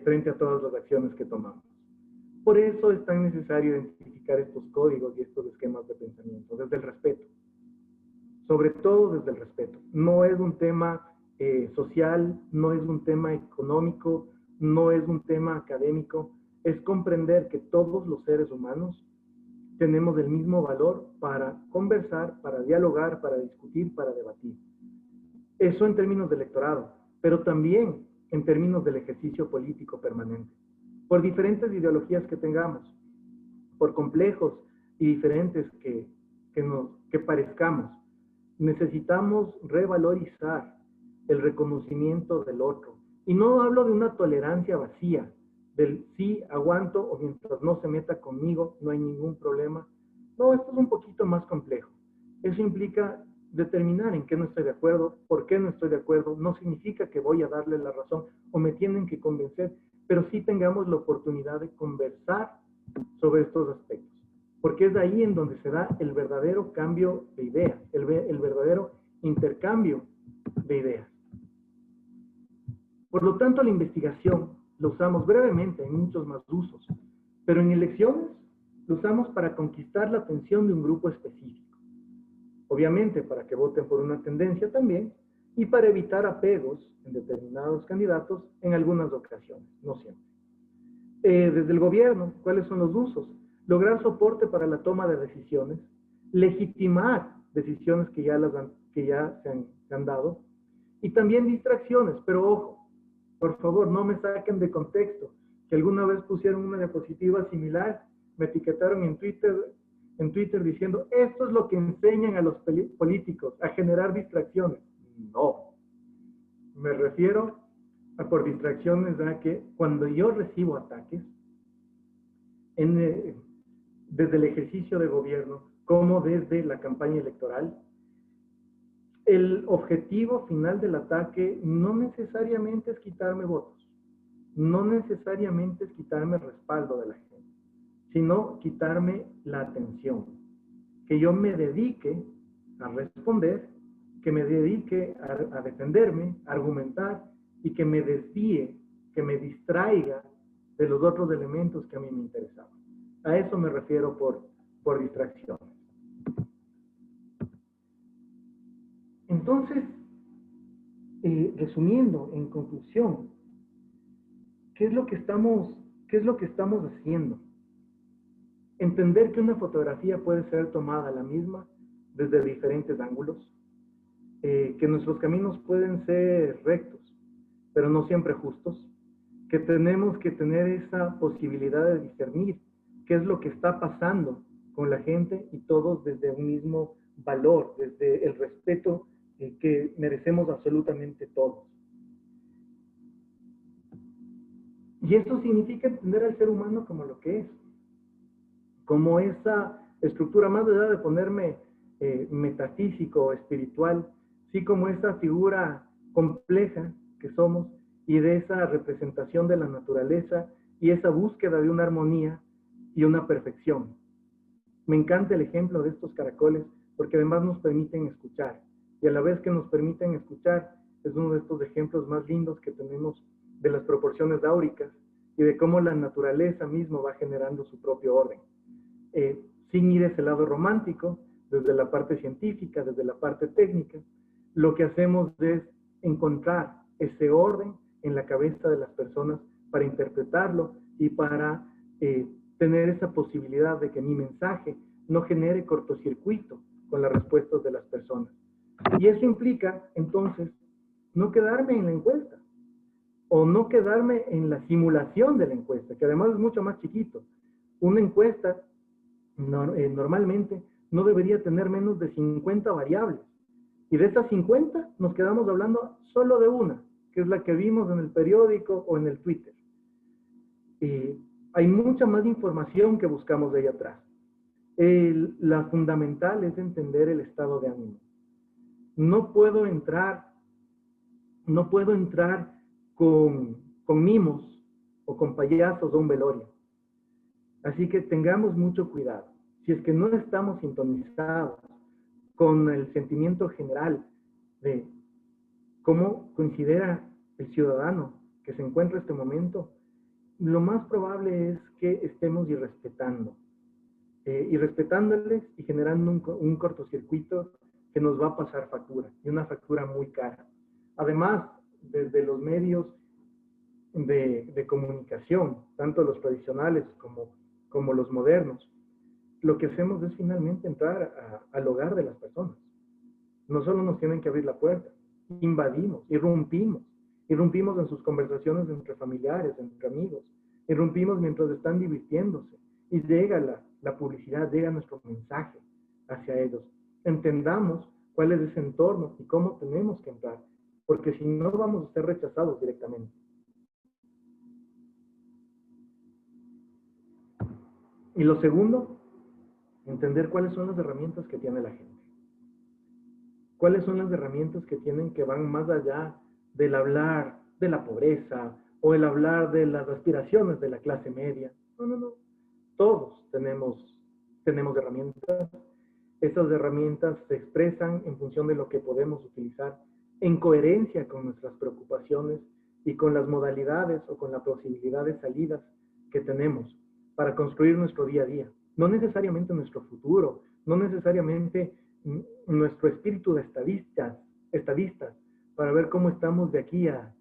frente a todas las acciones que tomamos. Por eso es tan necesario identificar estos códigos y estos esquemas de pensamiento, desde el respeto. Sobre todo desde el respeto. No es un tema social, no es un tema económico, no es un tema académico, es comprender que todos los seres humanos tenemos el mismo valor para conversar, para dialogar, para discutir, para debatir. Eso en términos de electorado, pero también en términos del ejercicio político permanente. Por diferentes ideologías que tengamos, por complejos y diferentes que parezcamos, necesitamos revalorizar el reconocimiento del otro. Y no hablo de una tolerancia vacía, del sí, aguanto, o mientras no se meta conmigo, no hay ningún problema. No, esto es un poquito más complejo. Eso implica determinar en qué no estoy de acuerdo, por qué no estoy de acuerdo. No significa que voy a darle la razón o me tienen que convencer, pero sí tengamos la oportunidad de conversar sobre estos aspectos. Porque es ahí en donde se da el verdadero cambio de ideas, el verdadero intercambio de ideas. Por lo tanto, la investigación la usamos brevemente en muchos más usos, pero en elecciones lo usamos para conquistar la atención de un grupo específico. Obviamente para que voten por una tendencia también, y para evitar apegos en determinados candidatos en algunas ocasiones, no siempre. Desde el gobierno, ¿cuáles son los usos? Lograr soporte para la toma de decisiones, legitimar decisiones que ya se han dado, y también distracciones, pero ojo, Por favor, no me saquen de contexto. Que alguna vez pusieron una diapositiva similar, me etiquetaron en Twitter diciendo, esto es lo que enseñan a los políticos, a generar distracciones. No. Me refiero a por distracciones a que cuando yo recibo ataques, desde el ejercicio de gobierno, como desde la campaña electoral, el objetivo final del ataque no necesariamente es quitarme votos, no necesariamente es quitarme el respaldo de la gente, sino quitarme la atención, que yo me dedique a responder, que me dedique a defenderme, a argumentar y que me desvíe, que me distraiga de los otros elementos que a mí me interesaban. A eso me refiero por distracciones. Entonces, resumiendo, en conclusión, ¿qué es lo que estamos haciendo? Entender que una fotografía puede ser tomada la misma desde diferentes ángulos, que nuestros caminos pueden ser rectos, pero no siempre justos, que tenemos que tener esa posibilidad de discernir qué es lo que está pasando con la gente y todos desde un mismo valor, desde el respeto que merecemos absolutamente todos. Y eso significa entender al ser humano como lo que es, como esa estructura, más allá de ponerme metafísico o espiritual, sí como esa figura compleja que somos y de esa representación de la naturaleza y esa búsqueda de una armonía y una perfección. Me encanta el ejemplo de estos caracoles porque además nos permiten escuchar y a la vez que nos permiten escuchar es uno de estos ejemplos más lindos que tenemos de las proporciones áuricas y de cómo la naturaleza misma va generando su propio orden. Sin ir a ese lado romántico, desde la parte científica, desde la parte técnica, lo que hacemos es encontrar ese orden en la cabeza de las personas para interpretarlo y para tener esa posibilidad de que mi mensaje no genere cortocircuito con las respuestas de las personas. Y eso implica, entonces, no quedarme en la encuesta o no quedarme en la simulación de la encuesta, que además es mucho más chiquito. Una encuesta normalmente no debería tener menos de 50 variables. Y de esas 50 nos quedamos hablando solo de una, que es la que vimos en el periódico o en el Twitter. Hay mucha más información que buscamos de ahí atrás. La fundamental es entender el estado de ánimo. No puedo entrar con mimos o con payasos a un velorio. Así que tengamos mucho cuidado. Si es que no estamos sintonizados con el sentimiento general de cómo considera el ciudadano que se encuentra en este momento, lo más probable es que estemos irrespetándoles y generando un cortocircuito que nos va a pasar factura, y una factura muy cara. Además, desde los medios de comunicación, tanto los tradicionales como los modernos, lo que hacemos es finalmente entrar al hogar de las personas. No solo nos tienen que abrir la puerta, invadimos, irrumpimos en sus conversaciones entre familiares, entre amigos, irrumpimos mientras están divirtiéndose y llega la publicidad, llega nuestro mensaje hacia ellos. Entendamos cuál es ese entorno y cómo tenemos que entrar, porque si no vamos a ser rechazados directamente. Y lo segundo, entender cuáles son las herramientas que tiene la gente. ¿Cuáles son las herramientas que tienen que van más allá del hablar de la pobreza o el hablar de las aspiraciones de la clase media? No. Todos tenemos herramientas. Esas herramientas se expresan en función de lo que podemos utilizar en coherencia con nuestras preocupaciones y con las modalidades o con la posibilidad de salidas que tenemos para construir nuestro día a día. No necesariamente nuestro futuro, no necesariamente nuestro espíritu de estadistas para ver cómo estamos de aquí a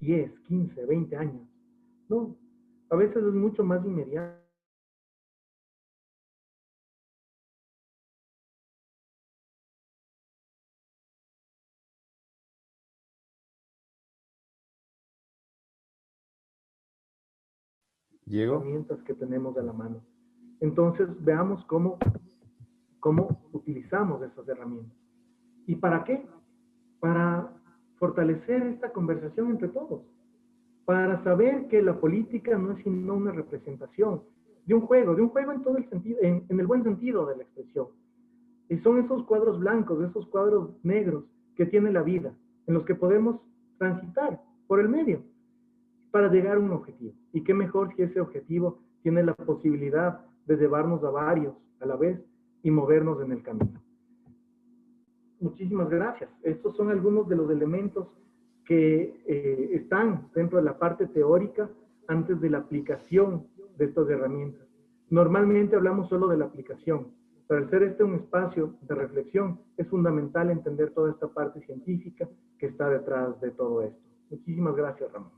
10, 15, 20 años. No, a veces es mucho más inmediato. Diego. herramientas que tenemos a la mano. Entonces, veamos cómo utilizamos esas herramientas. ¿Y para qué? Para fortalecer esta conversación entre todos, para saber que la política no es sino una representación de un juego en todo el sentido, en el buen sentido de la expresión. Y son esos cuadros blancos, esos cuadros negros que tiene la vida, en los que podemos transitar por el medio para llegar a un objetivo. Y qué mejor si ese objetivo tiene la posibilidad de llevarnos a varios a la vez y movernos en el camino. Muchísimas gracias. Estos son algunos de los elementos que están dentro de la parte teórica antes de la aplicación de estas herramientas. Normalmente hablamos solo de la aplicación, pero al ser este un espacio de reflexión, es fundamental entender toda esta parte científica que está detrás de todo esto. Muchísimas gracias, Ramón.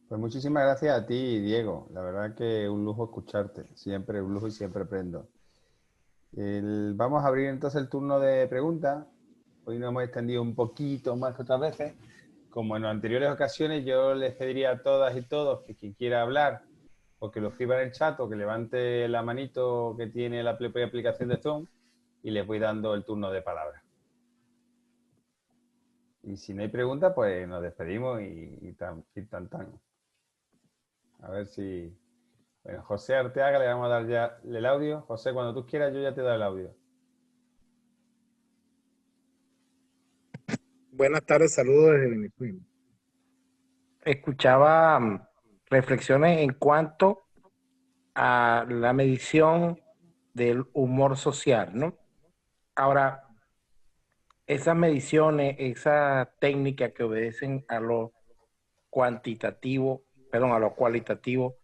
Pues muchísimas gracias a ti, Diego. La verdad que un lujo escucharte. Siempre un lujo y siempre aprendo. Vamos a abrir entonces el turno de preguntas. Hoy nos hemos extendido un poquito más que otras veces. Como en las anteriores ocasiones, yo les pediría a todas y todos que quien quiera hablar, o que lo escriba en el chat, o que levante la manito que tiene la propia aplicación de Zoom, y les voy dando el turno de palabra. Y si no hay preguntas, pues nos despedimos y tan. A ver si... Bueno, José Arteaga, le vamos a dar ya el audio. José, cuando tú quieras, yo ya te doy el audio. Buenas tardes, saludos desde Venezuela. Escuchaba reflexiones en cuanto a la medición del humor social, ¿no? Ahora, esas mediciones, esa técnica que obedecen a lo cuantitativo, perdón, a lo cualitativo,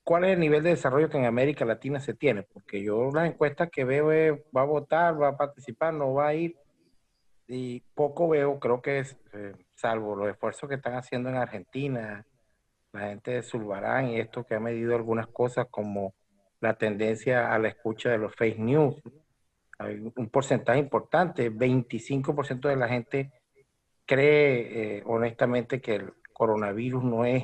¿cuál es el nivel de desarrollo que en América Latina se tiene? Porque yo las encuestas que veo es, va a votar, va a participar, no va a ir, y poco veo, creo que es, salvo los esfuerzos que están haciendo en Argentina, la gente de Zulbarán y esto que ha medido algunas cosas como la tendencia a la escucha de los fake news. Hay un porcentaje importante, 25% de la gente cree honestamente que el coronavirus no es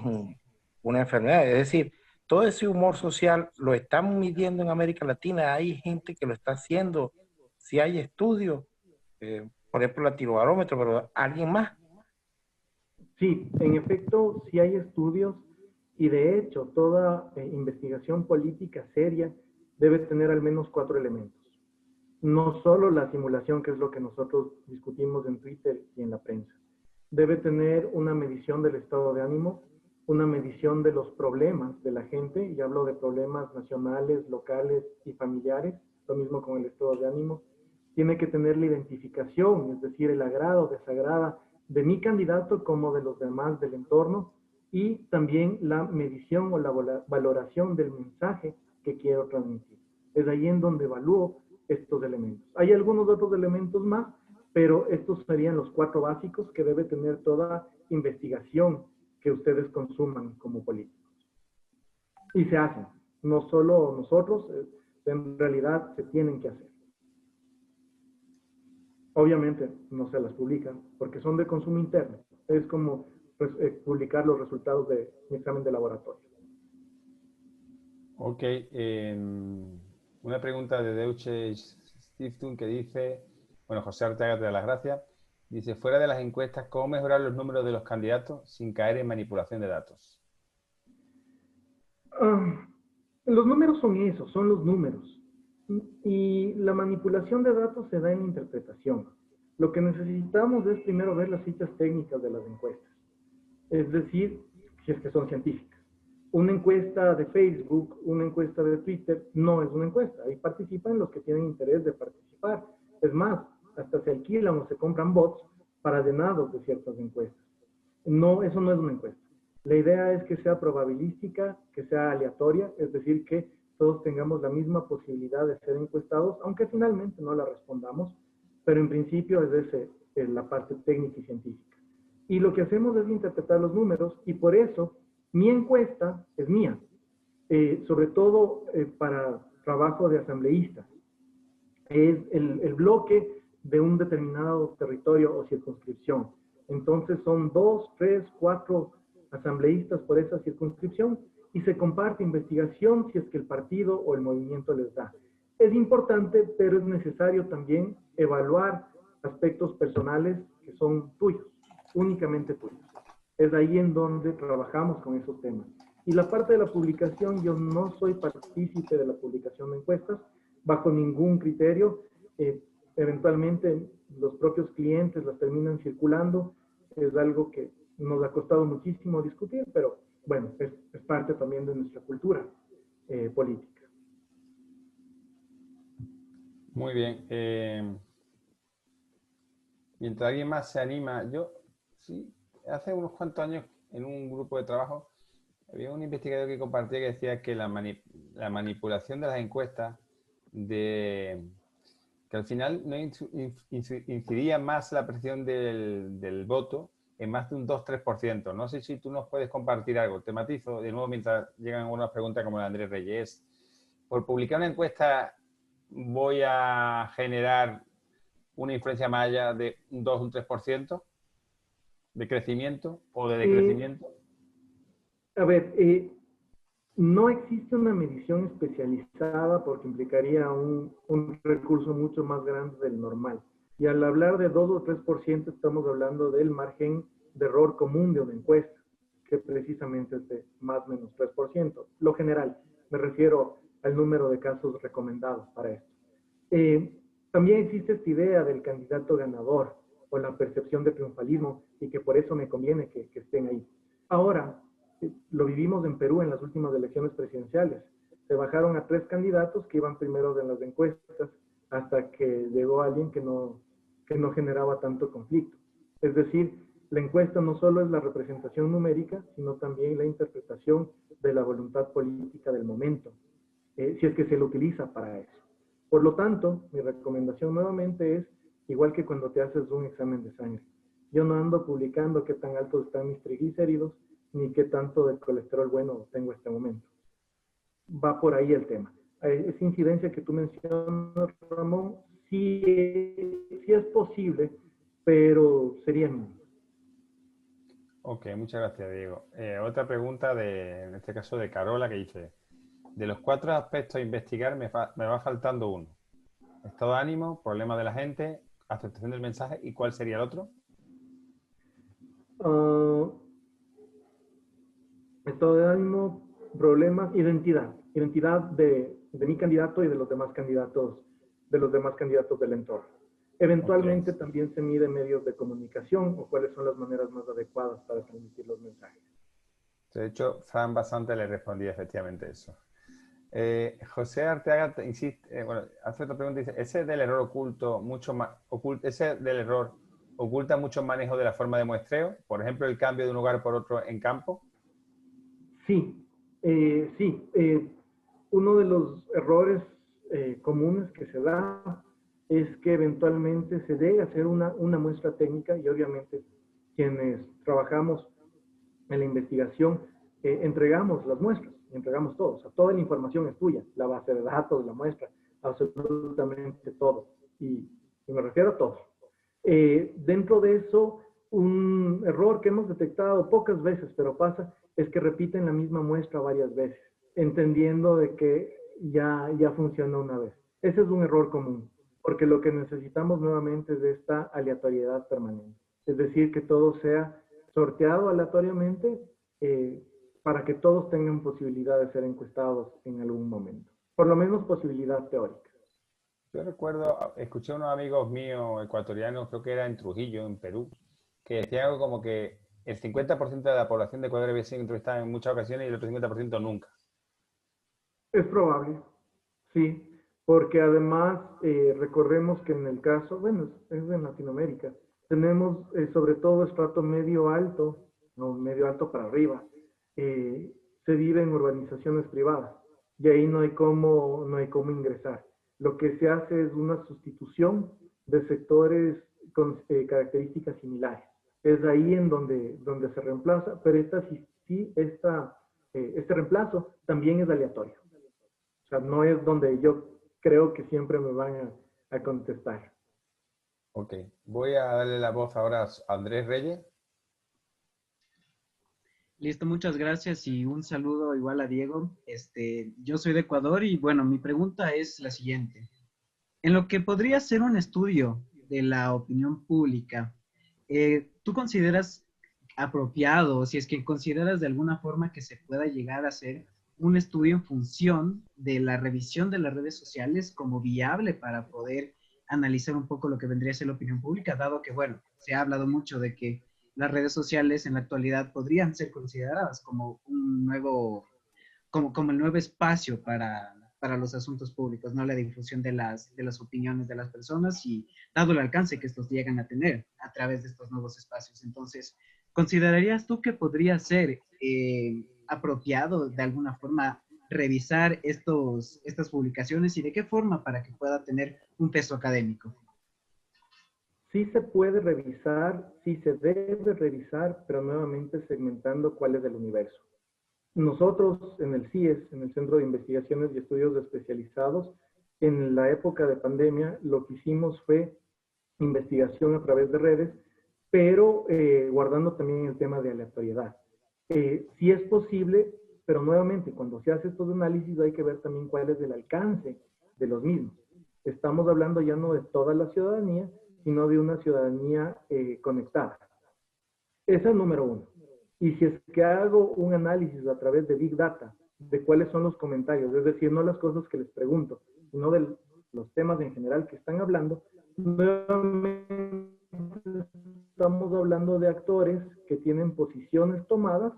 una enfermedad. Es decir, todo ese humor social lo están midiendo en América Latina. Hay gente que lo está haciendo. Si hay estudios, por ejemplo, la tirobarómetro, pero alguien más. Sí, en efecto, sí hay estudios y de hecho toda investigación política seria debe tener al menos 4 elementos. No solo la simulación, que es lo que nosotros discutimos en Twitter y en la prensa. Debe tener una medición del estado de ánimo, una medición de los problemas de la gente, y hablo de problemas nacionales, locales y familiares, lo mismo con el estado de ánimo. Tiene que tener la identificación, es decir, el agrado, desagrada de mi candidato como de los demás del entorno, y también la medición o la valoración del mensaje que quiero transmitir. Es ahí en donde evalúo estos elementos. Hay algunos otros elementos más, pero estos serían los 4 básicos que debe tener toda investigación que ustedes consuman como políticos. Y se hacen, no solo nosotros, en realidad se tienen que hacer. Obviamente no se las publican porque son de consumo interno. Es como publicar los resultados de mi examen de laboratorio. Ok, una pregunta de Deutsche Stiftung que dice, bueno, José Arteaga te da las gracias, dice, fuera de las encuestas, ¿cómo mejorar los números de los candidatos sin caer en manipulación de datos? Los números son eso, son los números. Y la manipulación de datos se da en interpretación. Lo que necesitamos es primero ver las fichas técnicas de las encuestas. Es decir, si es que son científicas. Una encuesta de Facebook, una encuesta de Twitter, no es una encuesta. Ahí participan los que tienen interés de participar. Es más, hasta se alquilan o se compran bots para llenados de ciertas encuestas. No, eso no es una encuesta. La idea es que sea probabilística, que sea aleatoria, es decir, que todos tengamos la misma posibilidad de ser encuestados, aunque finalmente no la respondamos, pero en principio es la parte técnica y científica. Y lo que hacemos es interpretar los números, y por eso mi encuesta es mía, sobre todo para trabajo de asambleístas. Es el bloque de un determinado territorio o circunscripción. Entonces son 2, 3, 4 asambleístas por esa circunscripción y se comparte investigación si es que el partido o el movimiento les da. Es importante, pero es necesario también evaluar aspectos personales que son tuyos, únicamente tuyos. Es ahí en donde trabajamos con esos temas. Y la parte de la publicación, yo no soy partícipe de la publicación de encuestas bajo ningún criterio. Eventualmente los propios clientes las terminan circulando. Es algo que nos ha costado muchísimo discutir, pero bueno, es parte también de nuestra cultura política. Muy bien. Mientras alguien más se anima, yo sí, hace unos cuantos años en un grupo de trabajo había un investigador que compartía que decía que la manipulación de las encuestas que al final no incidía más la presión del voto en más de un 2-3%. No sé si tú nos puedes compartir algo. Te matizo de nuevo mientras llegan algunas preguntas como la de Andrés Reyes. Por publicar una encuesta voy a generar una influencia más allá de un 2 o un 3% de crecimiento o de decrecimiento. A ver, no existe una medición especializada porque implicaría un recurso mucho más grande del normal. Y al hablar de 2 o 3% estamos hablando del margen de error común de una encuesta, que precisamente es de más o menos 3%. Lo general, me refiero al número de casos recomendados para esto. También existe esta idea del candidato ganador o la percepción de triunfalismo y que por eso me conviene que estén ahí. Ahora, lo vivimos en Perú en las últimas elecciones presidenciales. Se bajaron a 3 candidatos que iban primeros en las encuestas hasta que llegó alguien que no generaba tanto conflicto. Es decir, la encuesta no solo es la representación numérica, sino también la interpretación de la voluntad política del momento, si es que se lo utiliza para eso. Por lo tanto, mi recomendación nuevamente es, igual que cuando te haces un examen de sangre. Yo no ando publicando qué tan altos están mis triglicéridos, ni qué tanto de colesterol bueno tengo en este momento. Va por ahí el tema. Esa incidencia que tú mencionas, Ramón, sí es posible, pero sería mínimo. Ok, muchas gracias, Diego. Otra pregunta, en este caso de Carola, que dice, de los 4 aspectos a investigar me va faltando uno. Estado de ánimo, problema de la gente, aceptación del mensaje, ¿y cuál sería el otro? Estado de ánimo, problemas, identidad. Identidad de mi candidato y de los demás candidatos del entorno. Eventualmente también se mide medios de comunicación o cuáles son las maneras más adecuadas para transmitir los mensajes. De hecho, Fran Basante le respondía efectivamente eso. José Arteaga insiste, hace otra pregunta, dice, ese del error oculta mucho manejo de la forma de muestreo, por ejemplo, el cambio de un lugar por otro en campo. Sí, uno de los errores comunes que se da es que eventualmente se debe hacer una muestra técnica y obviamente quienes trabajamos en la investigación entregamos las muestras, entregamos todo, o sea, toda la información es tuya, la base de datos, la muestra, absolutamente todo, y me refiero a todo. Dentro de eso, un error que hemos detectado pocas veces, pero pasa, es que repiten la misma muestra varias veces, entendiendo de que ya funcionó una vez. Ese es un error común, porque lo que necesitamos nuevamente es esta aleatoriedad permanente, es decir, que todo sea sorteado aleatoriamente para que todos tengan posibilidad de ser encuestados en algún momento. Por lo menos posibilidad teórica. Yo recuerdo, escuché a unos amigos míos ecuatorianos, creo que era en Trujillo, en Perú, que decían algo como que el 50% de la población de Ecuador había sido entrevistada en muchas ocasiones y el otro 50% nunca. Es probable, sí, porque además recordemos que en el caso, bueno, es en Latinoamérica, tenemos sobre todo estrato medio alto, no medio alto para arriba, se vive en urbanizaciones privadas y ahí no hay cómo ingresar. Lo que se hace es una sustitución de sectores con características similares. Es ahí en donde se reemplaza, pero este reemplazo también es aleatorio. O sea, no es donde yo creo que siempre me van a contestar. Ok, voy a darle la voz ahora a Andrés Reyes. Listo, muchas gracias y un saludo igual a Diego. Yo soy de Ecuador y bueno, mi pregunta es la siguiente. En lo que podría ser un estudio de la opinión pública, ¿tú consideras apropiado, si es que consideras de alguna forma que se pueda llegar a hacer un estudio en función de la revisión de las redes sociales como viable para poder analizar un poco lo que vendría a ser la opinión pública, dado que, bueno, se ha hablado mucho de que las redes sociales en la actualidad podrían ser consideradas como un nuevo como el nuevo espacio para los asuntos públicos, ¿no? La difusión de las opiniones de las personas y dado el alcance que estos llegan a tener a través de estos nuevos espacios. Entonces, ¿considerarías tú que podría ser apropiado de alguna forma revisar estas publicaciones y de qué forma para que pueda tener un peso académico? Sí se puede revisar, sí se debe revisar, pero nuevamente segmentando cuál es el universo. Nosotros en el CIES, en el Centro de Investigaciones y Estudios Especializados, en la época de pandemia, lo que hicimos fue investigación a través de redes, pero guardando también el tema de aleatoriedad. Sí es posible, pero nuevamente, cuando se hace estos análisis hay que ver también cuál es el alcance de los mismos. Estamos hablando ya no de toda la ciudadanía, sino de una ciudadanía conectada. Esa es el número uno. Y si es que hago un análisis a través de Big Data, de cuáles son los comentarios, es decir, no las cosas que les pregunto, sino de los temas en general que están hablando, nuevamente estamos hablando de actores que tienen posiciones tomadas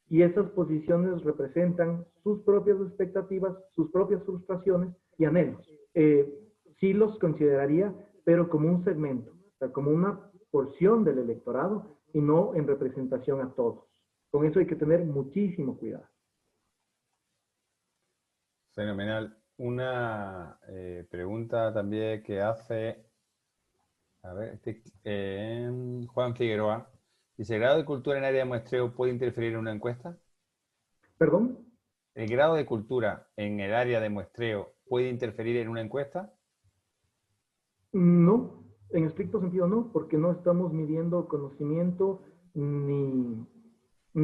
y esas posiciones representan sus propias expectativas, sus propias frustraciones y anhelos. Sí los consideraría, pero como un segmento, o sea, como una porción del electorado y no en representación a todos. Con eso hay que tener muchísimo cuidado. Fenomenal. Una pregunta también que hace, a ver, Juan Figueroa. Dice, ¿el grado de cultura en área de muestreo puede interferir en una encuesta? ¿Perdón? ¿El grado de cultura en el área de muestreo puede interferir en una encuesta? No, en estricto sentido no, porque no estamos midiendo conocimiento ni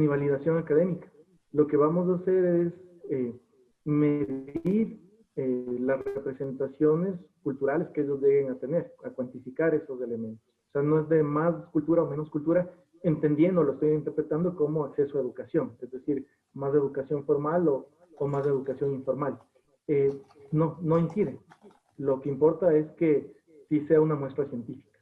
validación académica. Lo que vamos a hacer es medir las representaciones culturales que ellos deben a tener, a cuantificar esos elementos. O sea, no es de más cultura o menos cultura, entendiendo, lo estoy interpretando como acceso a educación, es decir, más educación formal o más educación informal. No incide. Lo que importa es que sí sea una muestra científica.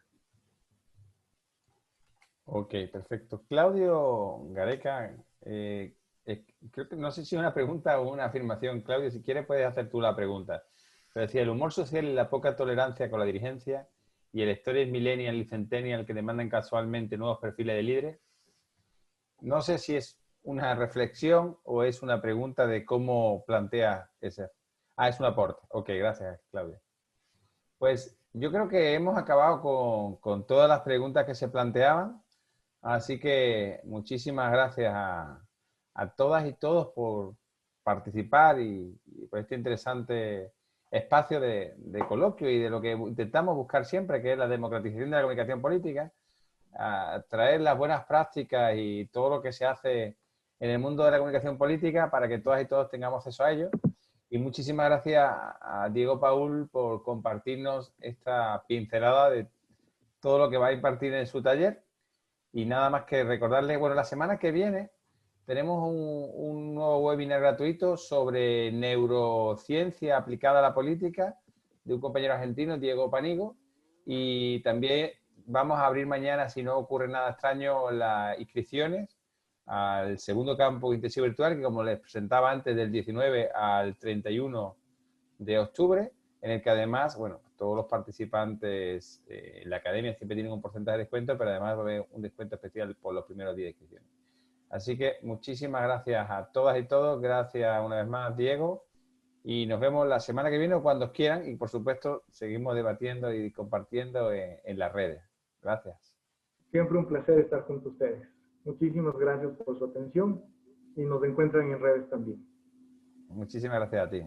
Ok, perfecto. Claudio Gareca, creo que no sé si es una pregunta o una afirmación. Claudio, si quieres puedes hacer tú la pregunta. Pero decía, el humor social y la poca tolerancia con la dirigencia y el stories millennial y centennial que demandan casualmente nuevos perfiles de líderes. No sé si es una reflexión o es una pregunta de cómo plantea ese. Ah, es un aporte. Ok, gracias, Claudio. Pues yo creo que hemos acabado con todas las preguntas que se planteaban. Así que muchísimas gracias a todas y todos por participar y por este interesante espacio de coloquio y de lo que intentamos buscar siempre, que es la democratización de la comunicación política, a traer las buenas prácticas y todo lo que se hace en el mundo de la comunicación política para que todas y todos tengamos acceso a ello. Y muchísimas gracias a Diego Paul por compartirnos esta pincelada de todo lo que va a impartir en su taller. Y nada más que recordarles, bueno, la semana que viene tenemos un nuevo webinar gratuito sobre neurociencia aplicada a la política de un compañero argentino, Diego Panigo, y también vamos a abrir mañana, si no ocurre nada extraño, las inscripciones al segundo campo intensivo virtual, que como les presentaba antes, del 19 al 31 de octubre, en el que además, bueno, todos los participantes en la academia siempre tienen un porcentaje de descuento, pero además va a haber un descuento especial por los primeros días de inscripción. Así que muchísimas gracias a todas y todos, gracias una vez más, Diego, y nos vemos la semana que viene o cuando quieran, y por supuesto seguimos debatiendo y compartiendo en las redes. Gracias. Siempre un placer estar junto a ustedes. Muchísimas gracias por su atención y nos encuentran en redes también. Muchísimas gracias a ti.